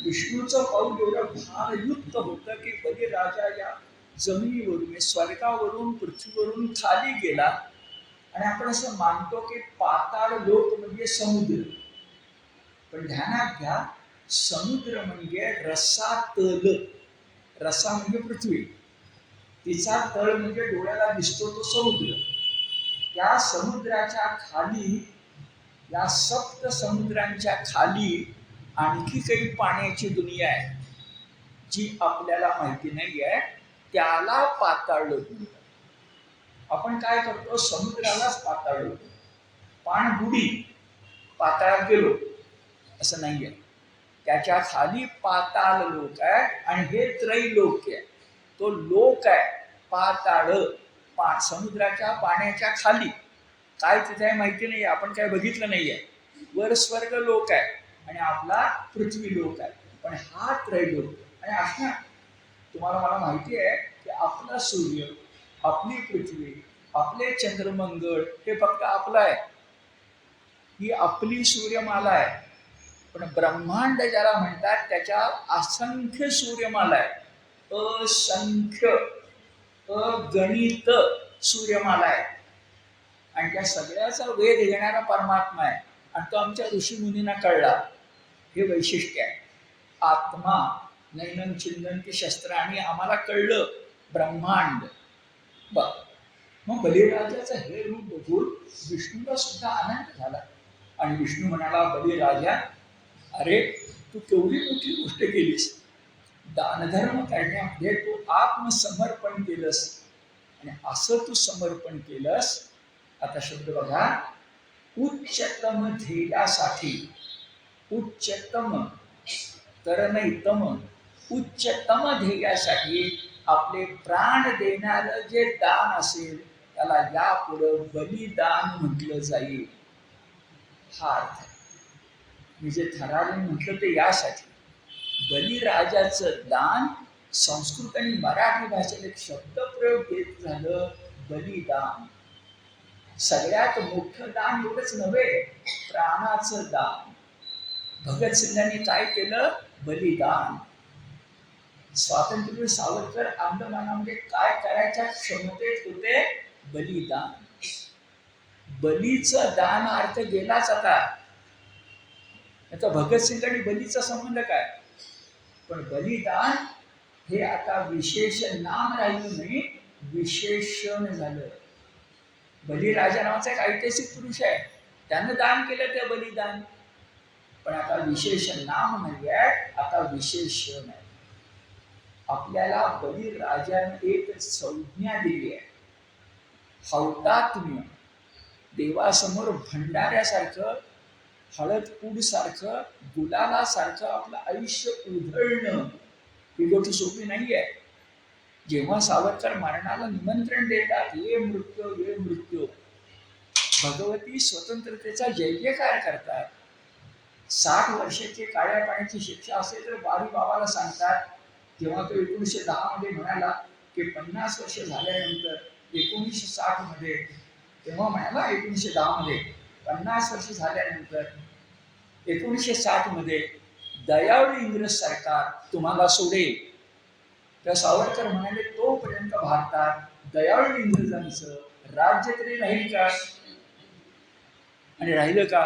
विष्णूचं पाऊल एवढं भारयुक्त होतं की बलिराजा या जमिनीवरून, स्वर्गावरून, पृथ्वीवरून खाली गेला. आणि आपण असं मानतो की पाताळ लोक म्हणजे समुद्र, पण ध्यानात घ्या, समुद्र म्हणजे रसातल. रसा म्हणजे पृथ्वी, तिचा तळ म्हणजे डोळ्याला दिसतो तो समुद्र. त्या समुद्राच्या खाली, या सप्त समुद्रांच्या खाली आणखी काही पाण्याची दुनिया आहे जी आपल्याला माहिती नाही आहे, त्याला पाताळ लोक म्हणतात. आपण काय करतो, समुद्रालाच पाताळ लोक, पाणबुडी पाताळात गेलो असं नाहीये. त्याच्या खाली पाताळ लोक आहे आणि हे त्रैलोक्य आहे. तो लोक आहे पाताळ, समुद्राच्या पाण्याच्या खाली. काय तिथे आहे माहिती नाही, आपण काय बघितलं नाहीये. वर स्वर्ग लोक आहे आणि आपला पृथ्वी लोक आहे, पण हा त्रैलोक्य. आणि अशा तुम्हाला मला माहिती आहे की आपला सूर्य, आपली पृथ्वी, आपले चंद्रमंगळ हे फक्त आपलं आहे, ही आपली सूर्यमाला आहे. पण ब्रह्मांड ज्याला म्हणतात त्याच्या असंख्य सूर्यमाला आहे, असंख्य अगणित सूर्यमाला आहे. आणि त्या सगळ्याचा वेध घेणारा परमात्मा आहे. आणि तो आमच्या ऋषीमुनींना कळला. हे वैशिष्ट्य आहे. आत्मा नैनन चिंतन शस्त्र, आणि आम्हाला कळलं ब्रह्मांड. बघ, मग बलिराजाचं हे रूप बघून विष्णूला सुद्धा आनंद झाला. आणि विष्णू म्हणाला, बलिराजा, अरे तू केवढी मोठी गोष्ट केलीस. दानधर्म करण्यामध्ये तू आत्मसमर्पण केलंस. आणि असं तू समर्पण केलंस, आता शब्द बघा, उच्चतम ध्येयासाठी, उच्चतम तर नाही तम, उच्चतम ध्येयासाठी आपले प्राण देणारं जे दान असेल त्याला यापुढं बलिदान म्हटलं जाईल. हा अर्थ मी जे थराने म्हटलं ते यासाठी. बलिराजाचं दान, संस्कृत आणि मराठी भाषेत एक शब्दप्रयोग घेत झालं, बलिदान. सगळ्यात मोठं दान एवढंच नव्हे, प्राणाचं दान. भगतसिंगांनी काय केलं, बलिदान. स्वातंत्र्यवीर सावरकर अंदमानामध्ये काय करायच्या क्षमतेत होते, बलिदान. बलीचं दान अर्थ गेलाच आता. आता भगतसिंग आणि बलीचा संबंध काय, पण बलिदान हे आता विशेष नाम राहिलं नाही, विशेषण झालं. बलिराजा नावाचा एक ऐतिहासिक पुरुष आहे, त्यानं दान केलं ते बलिदान. पण आता विशेष नाम नाही आहे, आता विशेषण आहे. आपल्याला बलिराजाने एक संज्ञा दिली आहे, हौतात्म्य. देवासमोर भंडाऱ्यासारखं, हळद सारखं, गुलालासारखं आपलं आयुष्य उधळणं ही गोष्ट सोपी नाही आहे. जेव्हा सावरकर मरणाला निमंत्रण देतात, ये मृत्यू ये मृत्यू, भगवती स्वतंत्रतेचा जय जयकार करतात. 60 वर्षाची काळ्या पाण्याची शिक्षा असेल तर बारी बाबाला सांगतात. जेव्हा तो 1910 मध्ये म्हणाला की 50 वर्ष झाल्यानंतर 1960 मध्ये, तेव्हा म्हणाला 1910 मध्ये 50 वर्ष झाल्यानंतर 1960 मध्ये दयाळू इंग्रज सरकार तुम्हाला सोडेल. तर सावरकर म्हणाले, तोपर्यंत भारतात दयाळू इंग्रजांचं राज्य तरी राहील का. आणि राहिलं का.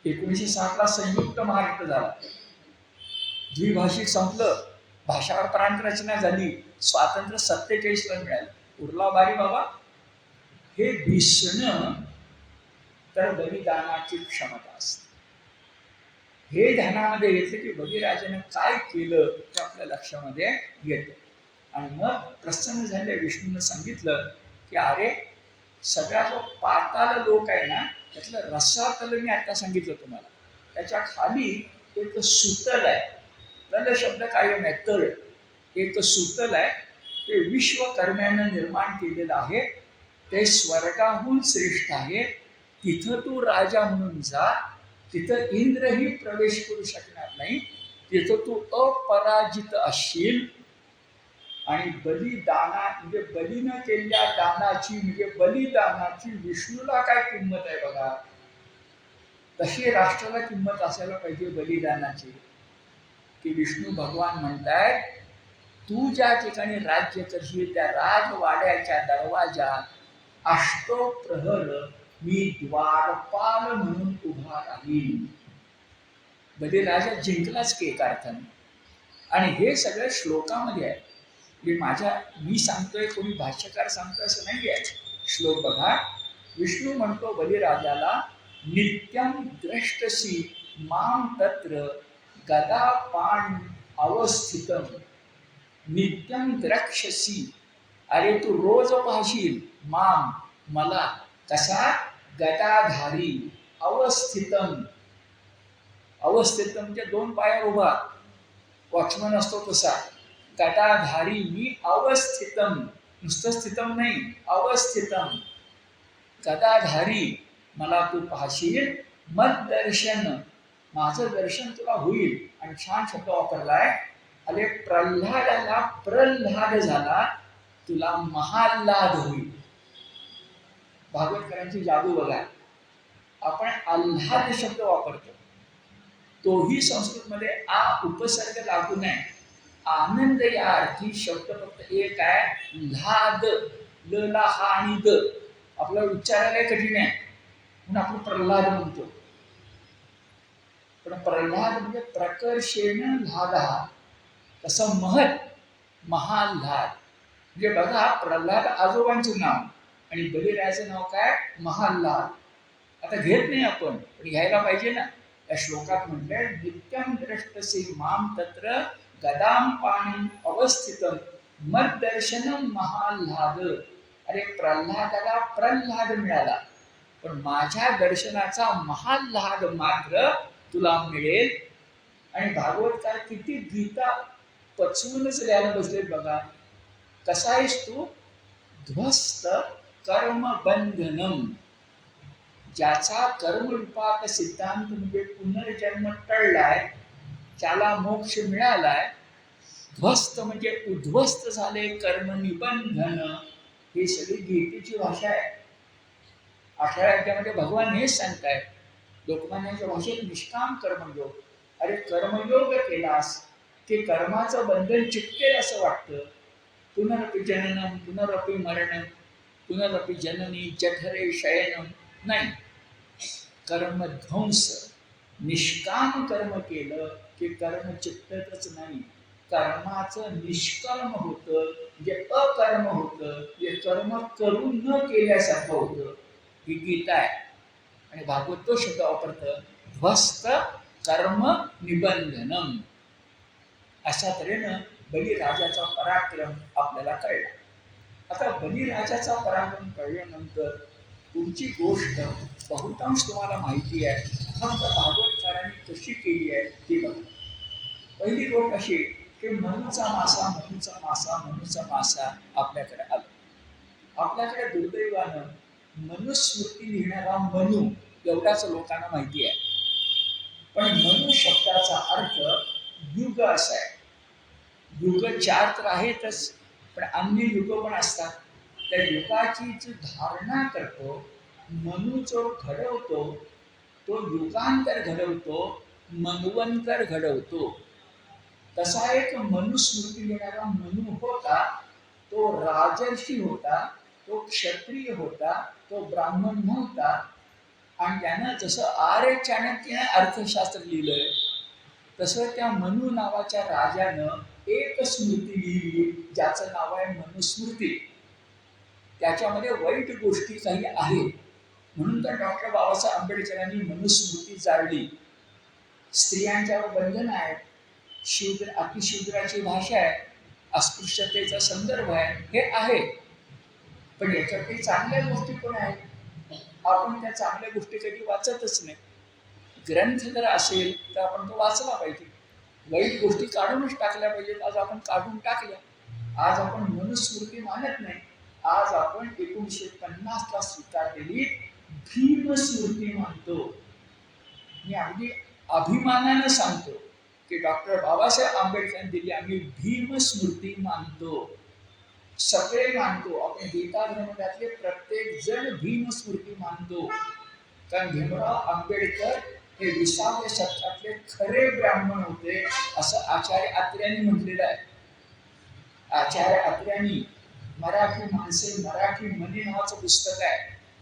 1960 ला संयुक्त महाराष्ट्र झाला, द्विभाषिक संपलं, भाषावर प्रांत रचना झाली, स्वातंत्र्य 47 ला मिळालं. उरला बारी बाबा. हे भीषण तर बलिदानाची क्षमता असते. हे ध्यानामध्ये घेतलं की बलिराजाने काय केलं ते आपल्या लक्षामध्ये येतं. आणि मग प्रसन्न झाले, विष्णूने सांगितलं की अरे सगळा जो पाताल लोक आहे ना, त्यातलं रसातल मी आता सांगितलं तुम्हाला, त्याच्या खाली एक सुतल आहे. तल शब्द काय नाही, तळ. एक सुतल आहे ते विश्वकर्म्यानं निर्माण केलेलं आहे, ते स्वर्गाहून श्रेष्ठ आहे. तिथं तू राजा म्हणून जा, तिथं इंद्रही प्रवेश करू शकणार नाही, तिथं तू अपराजित असशील. आणि बलिदाना म्हणजे बलीनं केलेल्या दानाची म्हणजे बलिदानाची विष्णूला काय किंमत आहे बघा. तशी राष्ट्राला किंमत असायला पाहिजे बलिदानाची. की विष्णू भगवान म्हणतायत, तू ज्या ठिकाणी राज्य करशील त्या राजवाड्याच्या दरवाजात अष्टप्रहर मी द्वारपाल म्हणून उभा राहील. बलिराजा जिंकलाच की एका अर्थाने. आणि हे सगळं श्लोकामध्ये आहे. मी सांगतोय, कोणी भाष्यकार सांगतोय असं नाही आहे. श्लोक बघा. विष्णू म्हणतो बलिराजाला, नित्यम द्रष्टसी माम तत्र गदा पाण अवस्थितम. नित्यम द्रक्षसी, अरे तू रोज पाहशील, माम मला, कसा, गदाधारी, अवस्थितम. अवस्थितम म्हणजे दोन पायावर उभा वॉचमन असतो तसा. गदाधारी मी अवस्थितम, नुसतं स्थितम नाही, अवस्थितम. गदाधारी मला तू पाहशील, मद दर्शन, माझं दर्शन तुला होईल. आणि छान शब्द वापरलाय, अरे प्रल्हादाला प्रल्हाद झाला, तुला महाल्लाद होईल. भागवतकरांची जादू बघा. आपण आल्हाद शब्द वापरतो, तोही संस्कृतमध्ये आ उपसर्ग लागू नाही. आनंद या अर्थी शब्द फक्त एक आहे, ल्हाद, ल ला हा आणि द. आपल्याला उच्चारायला कठीण आहे म्हणून आपण प्रल्हाद म्हणतो. पण प्रल्हाद म्हणजे प्रकर्षेण ल्हादा, तसं महत, महाल्हाद. म्हणजे बघा, प्रल्हाद आजोबांचं नाव आणि बलिराजाचं नाव काय, महाल्हाद. आता घेत नाही आपण, पण घ्यायला पाहिजे ना. या श्लोकात म्हटलंय, नित्यम द्रष्टसी माम तत्र गदाम पाणी अवस्थितम मद दर्शनम महाल्हाद. अरे प्रल्हादाला प्रल्हाद मिळाला, पण माझ्या दर्शनाचा महाल्हाद मात्र तुला मिळेल. आणि भागवतकार किती गीता पचवूनच लिहायला बसलेत बघा. कसा आहेस तू, ध्वस्त कर्म बंधनम. ज्याचा कर्मरूपात सिद्धांत म्हणजे पुनर्जन्म टळलाय, त्याला मोक्ष मिळालाय. ध्वस्त म्हणजे उद्ध्वस्त झाले, कर्म निबंधन. ही सगळी गीतेची भाषा आहे. 18 अध्यायामध्ये भगवान हेच सांगताय. लोकमान्यांच्या भाषेत निष्काम कर्मयोग. अरे कर्मयोग केलास की कर्माचं बंधन चिटकेल असं वाटतं. पुनरपि जननम पुनरपि मरणम पुनरपि जननी जठरे शयनम. नाही, कर्मध्वंस. निष्काम कर्म केलं की कर्म चिकटतच नाही, कर्माचं निष्कर्म होतं, म्हणजे अकर्म होतं, म्हणजे कर्म करून न केल्यासारखं होतं. ही गीता आहे. आणि भागवत तो शब्द वापरतं, ध्वस्त कर्म निबंधनम. अशा तऱ्हेनं बलिराजाचा पराक्रम आपल्याला कळला. आता बलिराजाचा पराक्रम कळल्यानंतर तुमची गोष्ट बहुतांश तुम्हाला माहिती आहे. फक्त भागवतकारांनी कशी केली आहे ती बघा. पहिली गोष्ट अशी की मनुचा मासा मनुचा मासा मनुचा मासा आपल्याकडे आला. आपल्याकडे दुर्दैवानं मनुस्मृती लिहिणारा मनु एवढाच लोकांना माहिती आहे. पण मनु शब्दाचा अर्थ युग असा आहे. युग 4 तर आहेतच, पण अन्य युग पण असतात. त्या युगाची जी धारणा करतो, मनु जो घडवतो, तो युगांतर घडवतो, मन्वंतर घडवतो. तसा एक मनुस्मृती लिहिणारा मनु होता. तो राजर्षी होता, तो क्षत्रिय होता, तो ब्राह्मण नव्हता. आणि त्यानं जसं आर्य चाणक्याने अर्थशास्त्र लिहिलंय, तसं त्या मनु नावाच्या राजानं एक स्मृती लिहिली, ज्याचं नाव आहे मनुस्मृती. त्याच्यामध्ये वाईट गोष्टी काही आहेत, म्हणून तर डॉक्टर बाबासाहेब आंबेडकरांनी मनुस्मृती जाळली. स्त्रियांच्यावर बंधन आहे, अतिशूद्राची भाषा आहे, अस्पृश्यतेचा संदर्भ आहे, हे आहे. पण याच्यात काही चांगल्या गोष्टी पण आहेत. आपण त्या चांगल्या गोष्टी कधी वाचतच नाही. ग्रंथ जर असेल तर आपण तो वाचला पाहिजे. वाईट गोष्टी काढूनच टाकल्या पाहिजेत. आज आपण काढून टाकल्या. आज आपण मनुस्मृती मानत नाही, आज आपण 1950ला स्वीकारलेली भीमस्मृती मानतो. मी अगदी अभिमानानं सांगतो की डॉक्टर बाबासाहेब आंबेडकरांनी दिली आम्ही भीमस्मृती मानतो, सगळे मानतो. आपण गीता धर्मातले प्रत्येक जण भीमस्मृती मानतो. कारण भीमराव आंबेडकर हे 20व्या शतकातले खरे ब्राह्मण होते असं आचार्य अत्र्यांनी म्हटलेलं आहे. आचार्य अत्र्यांनी मराठी माणसे मराठी मनी नावाचं पुस्तक आहे,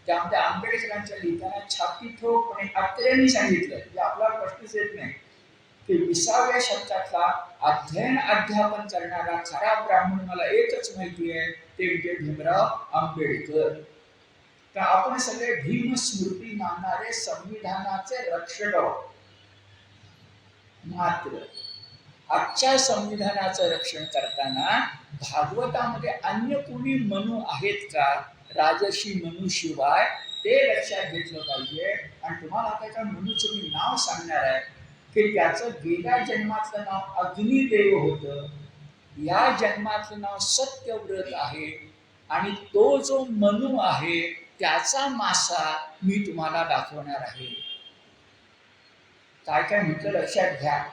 त्यामध्ये आंबेडकरांच्या लिखाणा छाती ठोकपणे अत्र्यांनी सांगितलं की आपल्याला प्रश्नच येत नाही की 20व्या शतकातला अध्ययन अध्यापन करणारा खरा ब्राह्मण मला एकच माहिती आहे, ते म्हणजे भीमराव आंबेडकर. तर आपण सगळे भीमस्मृती मानणारे संविधानाचे रक्षक आहोत. मात्र आजच्या संविधानाचं रक्षण करताना भागवतामध्ये अन्य कोणी मनू आहेत का राजर्षी मनूशिवाय, ते लक्षात घेतलं पाहिजे. आणि तुम्हाला त्याच्या मनूचं मी नाव सांगणार आहे की त्याचं गेल्या जन्मातलं नाव अग्निदेव होतं, या जन्मातलं नाव सत्यव्रत आहे. आणि तो जो मनू आहे त्याचा मासा मी तुम्हाला दाखवणार आहे. काय काय म्हटलं लक्षात घ्या.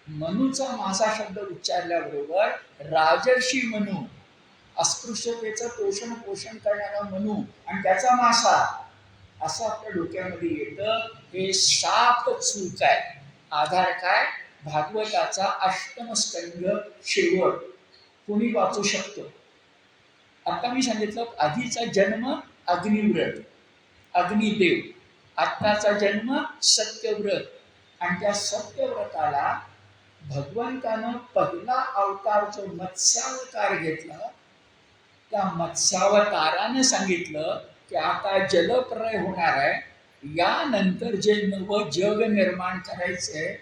मनूचा मासा शब्द उच्चारल्याबरोबर राजर्षी मनू, अस्पृश्यतेचं पोषण करणारा मनू आणि त्याचा मासा असं आपल्या डोक्यामध्ये येतं. हे साप चूक आहे. आधार काय? भागवताचा 8म स्कंध शेवट कोणी वाचू शकतो. आता मी सांगितलं आधीचा जन्म अग्निव्रत अग्निदेव, आत्ताचा जन्म सत्यव्रत. आणि त्या सत्यव्रताला भगवंतानं पहिला अवतार जो मत्स्यावतार घेतला, त्या मत्स्यावतारानं सांगितलं की आता जलप्रलय होणार आहे, यानंतर जे नवं जग निर्माण करायचंय,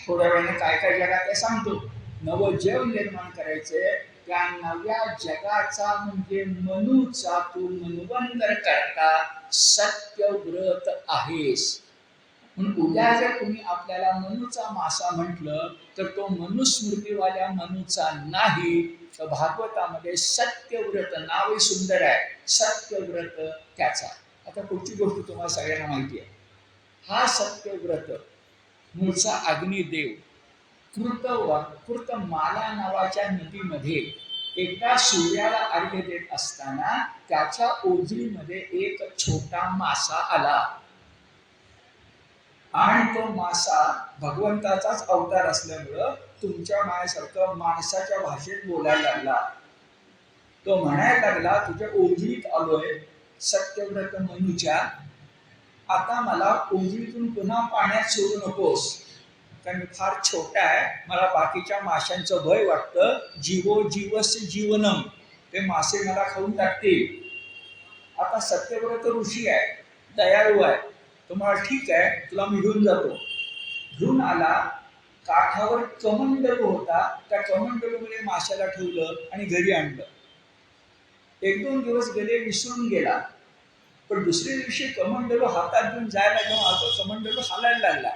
थोड्या वेळाने काय काय जगात ते सांगतो, नवं जग निर्माण करायचंय, त्या नव्या जगाचा म्हणजे मनूचा तू मनवंतर करता सत्यव्रत आहेस. म्हणून उद्या जर कोणी आपल्याला मनूचा मासा म्हटलं तर तो मनुस्मृतीवाल्या मनूचा नाही, तर भागवतामध्ये सत्यव्रत नावे सुंदर आहे, सत्यव्रत त्याचा. आता पुढची गोष्ट तुम्हाला सगळ्यांना माहिती आहे. हा सत्यव्रत मूळचा अग्निदेव कृतमाला नावाच्या नदीमध्ये एकदा सूर्याला अर्घ्य देत असताना त्याच्या ओझरीमध्ये एक छोटा मासा आला. आणि तो मासा भगवंताचाच अवतार असल्यामुळं तुमच्या मायासारखं माणसाच्या भाषेत बोलायला लागला. तो म्हणायला लागला, तुझ्या ओझरीत आलोय सत्यव्रत मनूच्या, आता मला ओझरीतून पुन्हा पाण्यात सोडू नकोस, कारण मी फार छोटा आहे, मला बाकीच्या माशांचं भय वाटतं. जीवो जीवस जीवनम, ते मासे मला खाऊन टाकतील. आता सत्यव्रत ऋषी आहे, दयाळू आहे, तुम्हाला ठीक आहे, तुला मी घेऊन जातो. घेऊन आला. काठावर कमंडलू होता, त्या कमंडलूमध्ये माशाला ठेवलं आणि घरी आणलं. 1-2 दिवस गेले, विसरून गेला. पण दुसऱ्या दिवशी कमंडलू हातात घेऊन जायला जेव्हा तो कमंडलू हालायला लागला,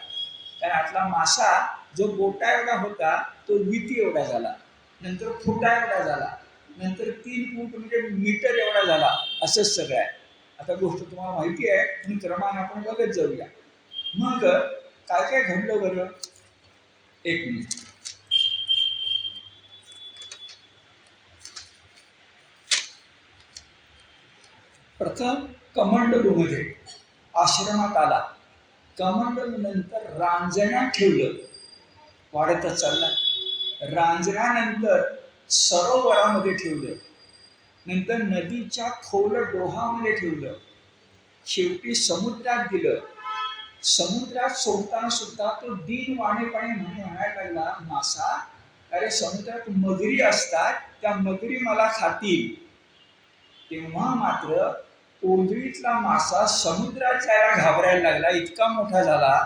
कारण आतला मासा जो बोटा एवढा होता तो विती एवढा झाला, नंतर फुटा एवढा झाला, नंतर 3 फूट म्हणजे मीटर एवढा झाला. असंच सगळं आहे. आता गोष्ट तुम्हाला माहिती आहे आणि क्रमाने आपण बघत जाऊया. मग काय काय घडलं बरं, एक मिनिट. प्रथम कमंडलूमध्ये आश्रमात आला. कमंडलू नंतर रांजण्यात ठेवलं, वाढतच चालला. रांजण्यानंतर सरोवरामध्ये ठेवलं, नंतर नदीच्या खोल डोहामध्ये ठेवलं, शेवटी समुद्रात दिलं. समुद्रात सोडताना सुद्धा तो दीनवाणेपणे म्हणायला लागला मासा, अरे समुद्रात मगरी असतात, त्या मगरी मला खातील. तेव्हा मात्र ओझरीतला मासा समुद्रात जायला घाबरायला लागला, इतका मोठा झाला.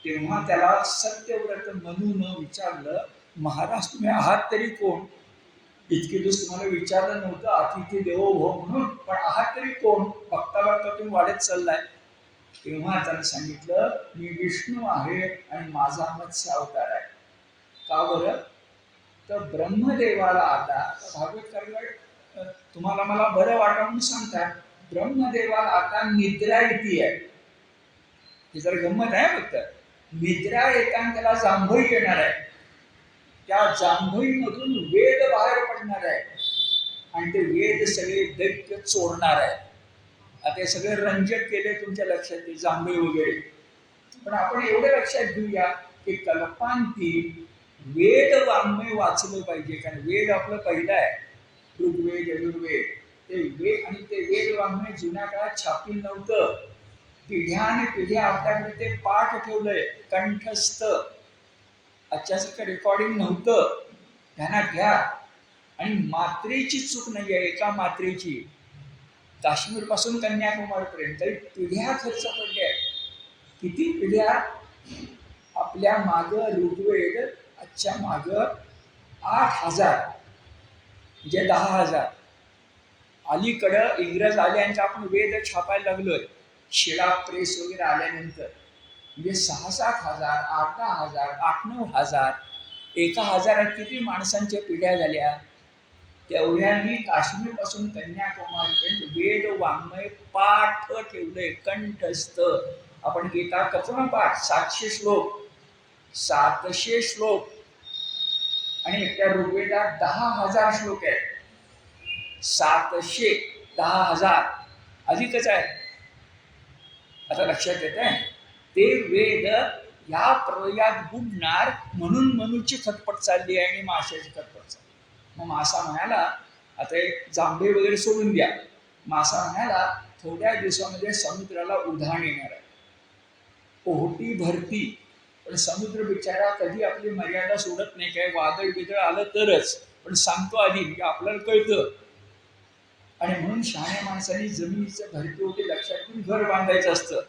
तेव्हा त्याला सत्यव्रत मनूनं विचारलं, महाराज तुम्ही आहात तरी कोण? इतके दिवस तुम्हाला विचारलं नव्हतं, अतिथी देवो भव म्हणून, पण आहात तरी कोण? बघता बघता तुम्ही वाढत चाललाय. तेव्हा त्याने सांगितलं, मी विष्णू आहे आणि माझा मत्स्य अवतार आहे. का बरं? तर ब्रह्मदेवाला आता भागवत तुम्हाला मला बरं वाटून सांगतात, ब्रह्मदेवाला आता निद्रा येते आहे. हे जर गंमत आहे फक्त. निद्रा येताना त्याला जांभई येणार आहे. त्या जांभईमधून वेद बाहेर पडणार आहे आणि ते वेद सगळे दैत्य चोरणार आहे. आता हे सगळे रंजक केले तुमच्या लक्षात, ते जांभई वगैरे. पण आपण एवढं लक्षात घेऊया की कल्पांती वेद वाङ्मय वाचलं पाहिजे, कारण वेद आपलं पहिलं आहे. ऋग्वेद, यजुर्वेद, ते वेद, आणि ते वेद वाङ्मय जुन्या काळात छापील नव्हतं. पिढ्याने पिढ्या आपल्याकडे ते पाठ ठेवलंय, कंठस्थ. आजच्यासारखं रेकॉर्डिंग नव्हतं, ध्यानात घ्या. आणि मात्रेची चूक नाही आहे, एका मात्रेची. काश्मीर पासून कन्याकुमारीपर्यंत तरी पिढ्या खर्च पडल्या. किती पिढ्या? आपल्या मागं ऋग्वेद, आजच्या मागं 8,000, म्हणजे 10,000. अलीकडं इंग्रज आल्यानंतर आपण वेद छापायला लागलोय, शिळा प्रेस वगैरे आल्यानंतर. म्हणजे 6,000-7,000, 8,000, 8,000-9,000, 1,000 किती माणसांच्या पिढ्या झाल्या. तेवढ्यांनी काश्मीर पासून कन्याकुमारीपर्यंत वेद वाङ्मय पाठ ठेवलंय, कंठस्थ. आपण गीता करतो ना पाठ, 700 श्लोक, 700 श्लोक. आणि त्या ऋग्वेदात 10,000 श्लोक आहेत. 700, 10,000 अधिकच आहे. आता लक्षात येत आहे, ते वेद या प्रलयात बुडणार म्हणून मनुची खटपट चालली आहे आणि माशाची खटपट चालली. मग मासा म्हणाला, आता जांभे वगैरे सोडून द्या, मासा म्हणाला थोड्या दिवसामध्ये समुद्राला उधाण येणार आहे, ओहोटी भरती. पण समुद्र बिचारा कधी आपली मर्यादा सोडत नाही. काय वादळ बिदळ आलं तरच, पण सांगतो आधी, म्हणजे आपल्याला कळतं. आणि म्हणून शहाण्या माणसांनी जमिनीचं भरतीवरती लक्षात घेऊन घर बांधायचं असतं.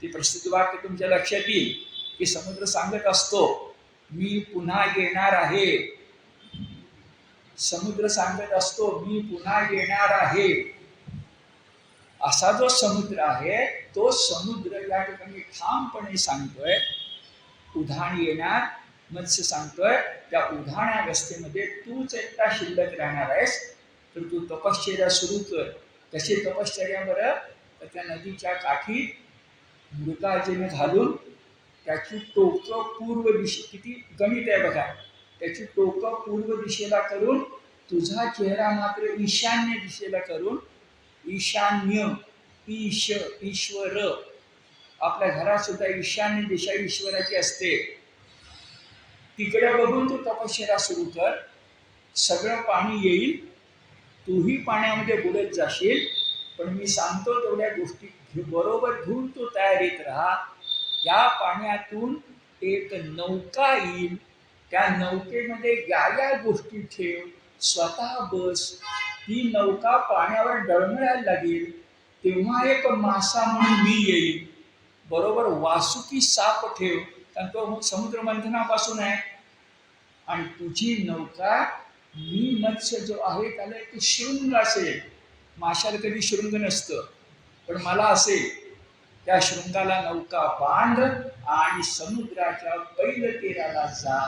ते प्रसिद्ध वाक्य तुमच्या लक्षात येईल की समुद्र सांगत असतो, मी पुन्हा येणार आहे. समुद्र सांगत असतो, मी पुन्हा येणार आहे. असा जो समुद्र आहे, तो समुद्र या ठिकाणी ठामपणे सांगतोय उधाण येणार. मत्स्य सांगतोय त्या उधाणावस्थेमध्ये तूच एकटा शिल्लक राहणार आहेस, तर तू तपश्चर्या सुरू कर. कशी तपश्चर्या बरं? तर त्या नदीच्या काठी मृगाजीने घालून त्याची टोकं पूर्व दिशे, किती गणित आहे बघा, त्याची टोकं पूर्व दिशेला करून तुझा चेहरा मात्र ईशान्य दिशेला करून, ईशान्य, ईश, ईश्वर. आपल्या घरात सुद्धा ईशान्य दिशा ईश्वराची असते. तिकडे बघून तू तपश्चर्या सुरू कर. सगळं पाणी येईल, तूही पाण्यामध्ये बुडत जाशील, पण मी सांगतो तेवढ्या गोष्टी बरोबर घेऊन तू तयारीत राहा. त्या पाण्यातून एक नौका येईल, त्या नौकेमध्ये या गोष्टी ठेव, स्वतः बस. ती नौका पाण्यावर डळमळायला लागेल, तेव्हा एक मासा म्हणून मी येईल. बरोबर वासुकी साप ठेव, कारण तो समुद्र मंथनापासून आहे. आणि तुझी नौका, मी मत्स्य जो आहे त्याला एक शृंग असेल. माशाला कधी शृंग नसतं, पण मला असेल. त्या शृंगाला नौका बांध आणि समुद्राच्या पैल तीराला जा.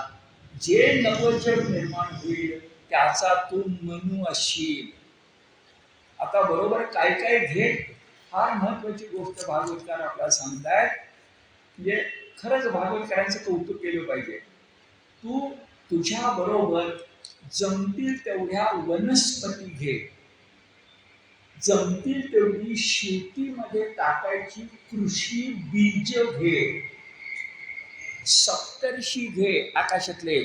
जे नवजग निर्माण होईल त्याचा तू मनू असशील. आता बरोबर काय काय घे, फार महत्वाची गोष्ट भागवतकार आपल्याला सांगतायत. म्हणजे खरंच भागवतकारांचं कौतुक केलं पाहिजे. तू तुझ्या बरोबर जमतील तेवढ्या वनस्पती घे, जमतील तेवढी शेतीमध्ये टाकायची कृषी बीज घे, सप्तर्षी घे आकाशातले,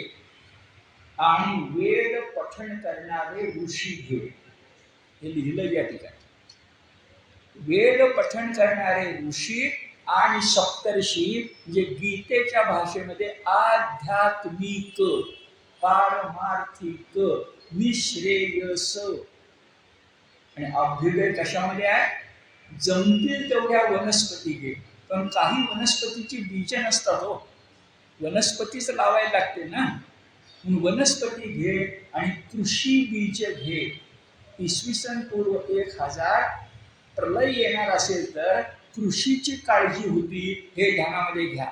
आणि वेद पठण करणारे ऋषी घे. हे लिहिलं या ठिकाणी. वेद पठण करणारे ऋषी आणि सप्तर्षी, म्हणजे गीतेच्या भाषेमध्ये आध्यात्मिक, पारमार्थिक, निश्रेयस. आणि अभ्युदय कशामध्ये आहे? जमतील तेवढ्या वनस्पती घे. पण काही वनस्पतीची बीज नसतात हो, वनस्पतीच लावायला लागते ना. म्हणून वनस्पती घे आणि कृषी बीज घे. इसवी सन पूर्व 1000 प्रलय येणार असेल तर कृषीची काळजी होती, हे ध्यानामध्ये घ्या.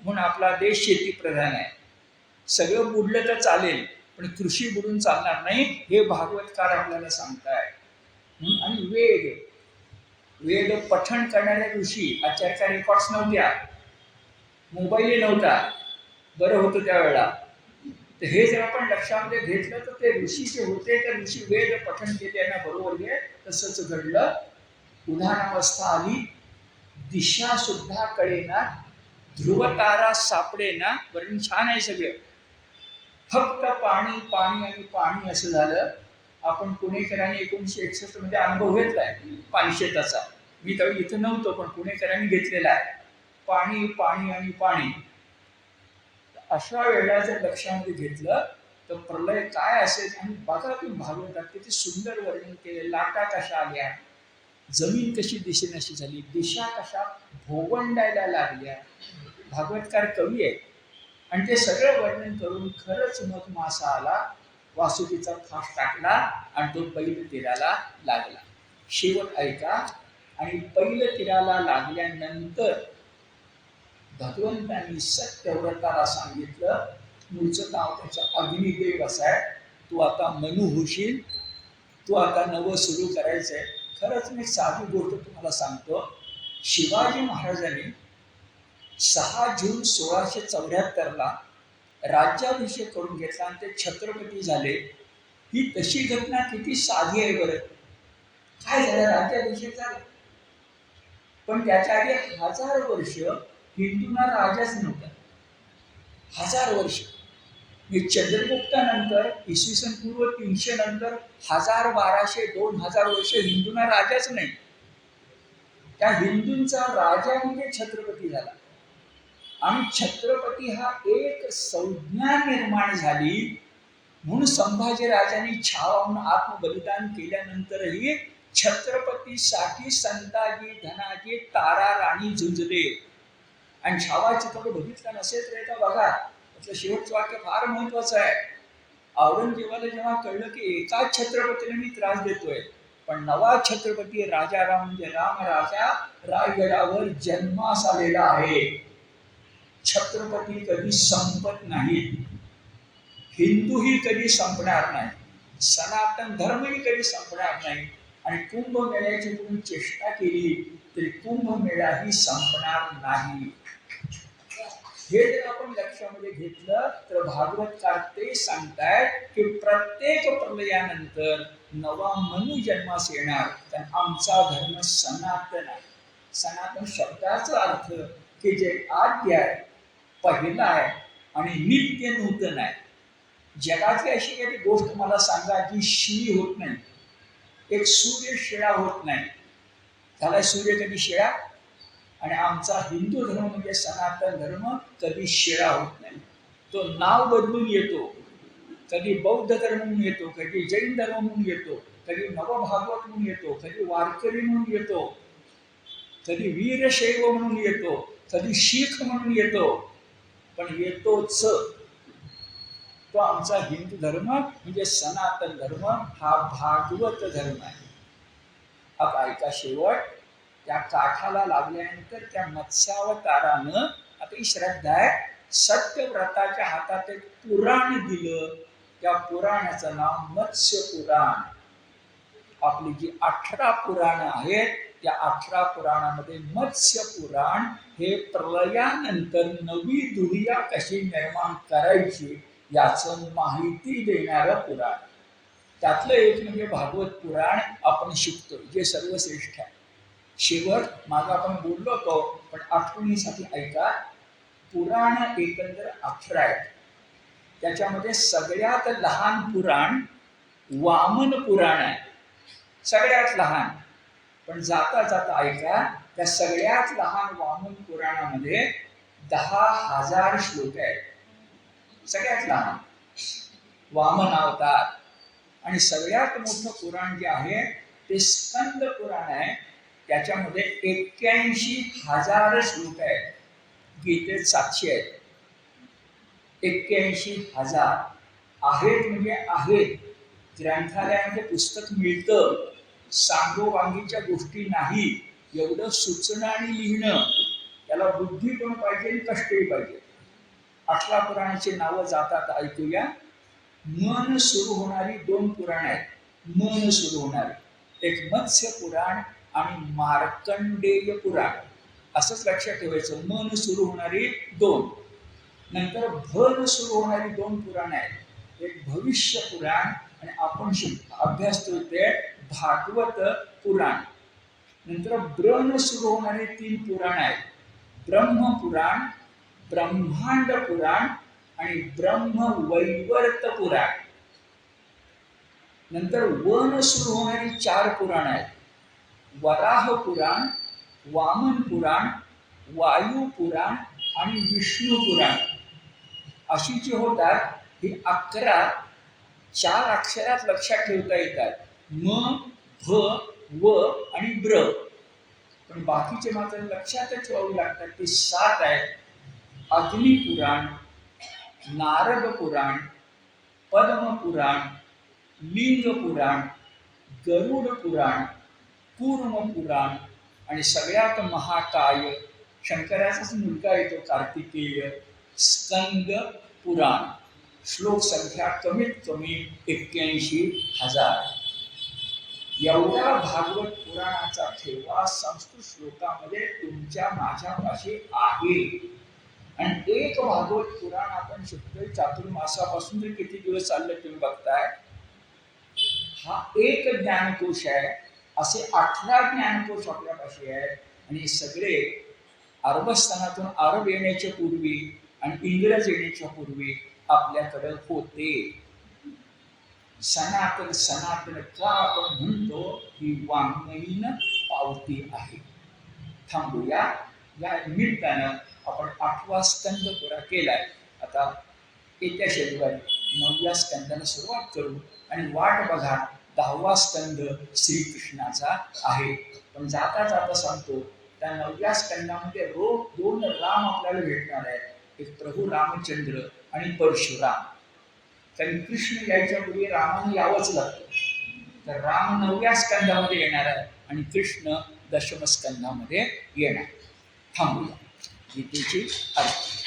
म्हणून आपला देश शेतीप्रधान आहे. सगळं बुडलं तर चालेल, पण कृषी बुडून चालणार नाही, हे भागवतकार आपल्याला सांगताय. आणि वेद पठण करणाऱ्या ऋषी, आजच्या रेकॉर्ड्स नव्हत्या, मोबाईल नव्हता, बरं होतं त्यावेळेला. तर हे जर आपण लक्षामध्ये घेतलं तर ते ऋषी जे होते ते ऋषी वेद पठण केल्यानं बरोबर घे. तसंच घडलं. उधाणावस्था आली, दिशा सुद्धा कळेना, ध्रुवतारा सापडेना. वर्णन छान आहे सगळं. फक्त पाणी पाणी आणि पाणी असं झालं. आपण पुणेकरांनी 1961 मध्ये अनुभव घेतलाय पाणी शेताचा. मी तर इथं नव्हतो, पण पुणेकरांनी घेतलेला आहे. पाणी पाणी आणि पाणी. अशा वेळेला जर लक्षामध्ये घेतलं तर प्रलय काय असेल. आणि बघा तुम्ही भागवतात किती सुंदर वर्णन केले. लाटा कशा आल्या, जमीन कशी दिशेनाशी झाली, दिशा कशा भोवंडायला लागल्या. भागवतकार कवी आहे आणि ते सगळं वर्णन करून खरंच मग मासा आला, वासुकीचा फास टाकला आणि तो बैल तीराला लागला. शेवट ऐका. आणि बैल तीराला लागल्यानंतर भगवंतांनी सत्यव्रताला सांगितलं, मूळचं नाव त्याचं अग्निदेव असं आहे, तू आता मनु होशील, तू आता नवं सुरू करायचंय. खरंच मी साधी गोष्ट तुम्हाला सांगतो. शिवाजी महाराजांनी 6 जून 1674 राज्याभिषेक करून घेतला आणि ते छत्रपती झाले. ही तशी घटना किती साधी आहे बरं. काय झालं, राज्याभिषेक झाला, पण त्याच्या आधी 1000 वर्ष हिंदूंना राजाच नव्हता. 1000 वर्ष. चंद्रगुप्तानंतर इसवी सन पूर्व 300 नंतर 1000, 1200, 2000 वर्ष हिंदूंना राजाच नाही. त्या हिंदूंचा राजा म्हणजे छत्रपती झाला. आणि छत्रपती हा एक संज्ञा निर्माण झाली. म्हणून संभाजी राजांनी छावाहून आत्मबलिदान केल्यानंतरही छत्रपतीसाठी संताजी, धनाजी, तारा राणी झुंजले. आणि छावा चित्र बघितलं नसेल तर एकदा बघा. त्याचं शेवटचं वाक्य फार महत्वाचं आहे. औरंगजेबाला जेव्हा कळलं की एकाच छत्रपतीला मी त्रास देतोय, पण नवा छत्रपती राजा राम म्हणजे राम राजा रायगडावर जन्मास आलेला आहे. छत्रपती कधी संपत नाही, हिंदूही कधी संपणार नाही, सनातन धर्मही कधी संपणार नाही. आणि कुंभमेळ्याची तुम्ही चेष्टा केली तरी कुंभमेळाही संपणार नाही. हे जर आपण लक्षामध्ये घेतलं तर भागवतकार ते सांगतायत की प्रत्येक प्रलयानंतर नवा मनु जन्मास येणार. तर आमचा धर्म सनातन आहे. सनातन शब्दाचा अर्थ की जे आद्य आहे, पहिला आहे आणि नित्य नूतन आहे. जगातली अशी काही गोष्ट मला सांगा जी शिळी होत नाही. एक सूर्य शिळा होत नाही. झाला सूर्य कधी शिळा. आणि आमचा हिंदू धर्म म्हणजे सनातन धर्म कधी शिळा होत नाही. तो नाव बदलून येतो. कधी बौद्ध धर्म म्हणून येतो, कधी जैन धर्म म्हणून येतो, कधी नवभागवत म्हणून येतो, कधी वारकरी म्हणून येतो, कधी वीरशैव म्हणून येतो, कधी शीख म्हणून येतो, पण येतोच. तो आमचा हिंदू धर्म म्हणजे सनातन धर्म हा भागवत धर्म आहे. आता ऐका शेवट. त्या काठाला लागल्यानंतर त्या मत्स्यावतारानं, आता ही श्रद्धा आहे, सत्यव्रताच्या हातात एक पुराण दिलं. त्या पुराणाचं नाव मत्स्य पुराण. आपली जी 18 पुराणं आहेत त्या 18 पुराणामध्ये मत्स्य पुराण हे प्रलयानंतर नवी दुनिया कशी निर्माण करायची याचं माहिती देणारं पुराण. त्यातलं एक म्हणजे भागवत पुराण आपण शिकतो, जे सर्वश्रेष्ठ आहे. शेवट मागं आपण बोललो होतो, पण आठवणीसाठी ऐका. पुराण एकंदर 18 आहेत. त्याच्यामध्ये सगळ्यात लहान पुराण वामन पुराण आहे, सगळ्यात लहान. पण जाता जाता ऐका, त्या सगळ्यात लहान वामन पुराणामध्ये 10,000 श्लोक आहेत. सगळ्यात लहान वामन अवतार. आणि सगळ्यात मोठं पुराण जे आहे ते स्कंद पुराण आहे. त्याच्यामध्ये 81,000 श्लोक आहेत. गीतेत 700 आहेत. 81,000 आहेत म्हणजे आहेत. ग्रंथालयामध्ये पुस्तक मिळतं, सांगोवांगीच्या गोष्टी नाही. एवढं सुचणं आणि लिहिणं, त्याला बुद्धी पण पाहिजे आणि कष्टही पाहिजे. 18 पुराणाची नावं जातात ऐकूया. मन सुरू होणारी 2 पुराण आहेत. मन सुरू होणारी एक मत्स्य पुराण आणि मार्कंडेय पुराण, असंच लक्षात ठेवायचं. मन सुरू होणारी 2. नंतर भन सुरू होणारी 2 पुराण आहेत. एक भविष्य पुराण आणि आपण अभ्यासतोय ते भागवत पुराण. नंतर ब्रह्म सुरू होणारे 3 पुराण आहेत. ब्रह्मपुराण, ब्रह्मांड पुराण आणि ब्रह्मवैवर्त पुराण. नंतर वन सुरू होणारी 4 पुराण आहेत. वराह पुराण, वामन पुराण, वायू पुराण आणि विष्णू पुराण. अशी जी होतात ही 11 4 अक्षरात लक्षात ठेवता येतात. म, भ, व आणि ब्र. पण बाकीचे मात्र लक्षातच ठेवावे लागतात. ते 7 आहेत. अग्निपुराण, नारद पुराण, पद्म पुराण, लिंग पुराण, गरुड पुराण, कूर्म पुराण आणि सगळ्यात महाकाय शंकराचाच मुलगा येतो कार्तिकेय, स्कंद पुराण. श्लोक संख्या कमीत कमी 81,000. एवढा भागवत पुराणाचा ठेवा संस्कृत श्लोकामध्ये तुमच्या माझ्यापाशी आहे. आणि एक भागवत पुराण आपण शिकतोय चातुर्मासापासून तर किती दिवस चालले तुम्ही बघताय. हा एक ज्ञानकोश आहे. असे 18 ज्ञानकोश आपल्यापाशी आहेत. आणि हे सगळे अरबस्थानातून अरब येण्याच्या पूर्वी आणि इंग्रज येण्याच्या पूर्वी आपल्याकडे होते. सनातन सनातन का आपण म्हणतो ही वाङ्मयीन पावती आहे. थांबूया. या निमित्तानं आपण 8वा स्कंद पुरा केलाय. आता येत्या शनिवारी 9व्या स्कंदाने सुरुवात करू आणि वाट बघा 10वा स्कंद श्रीकृष्णाचा आहे. पण जाता जाता सांगतो त्या 9व्या स्कंदामध्ये रोज 2 राम आपल्याला भेटणार आहेत. एक प्रभू रामचंद्र आणि परशुराम. कारण कृष्ण यायच्या पूर्वी रामाने यावंच लागतं. तर राम 9व्या स्कंदामध्ये येणार आहे आणि कृष्ण 10म स्कंदामध्ये येणार. थांबूया. गीतेची अर्थ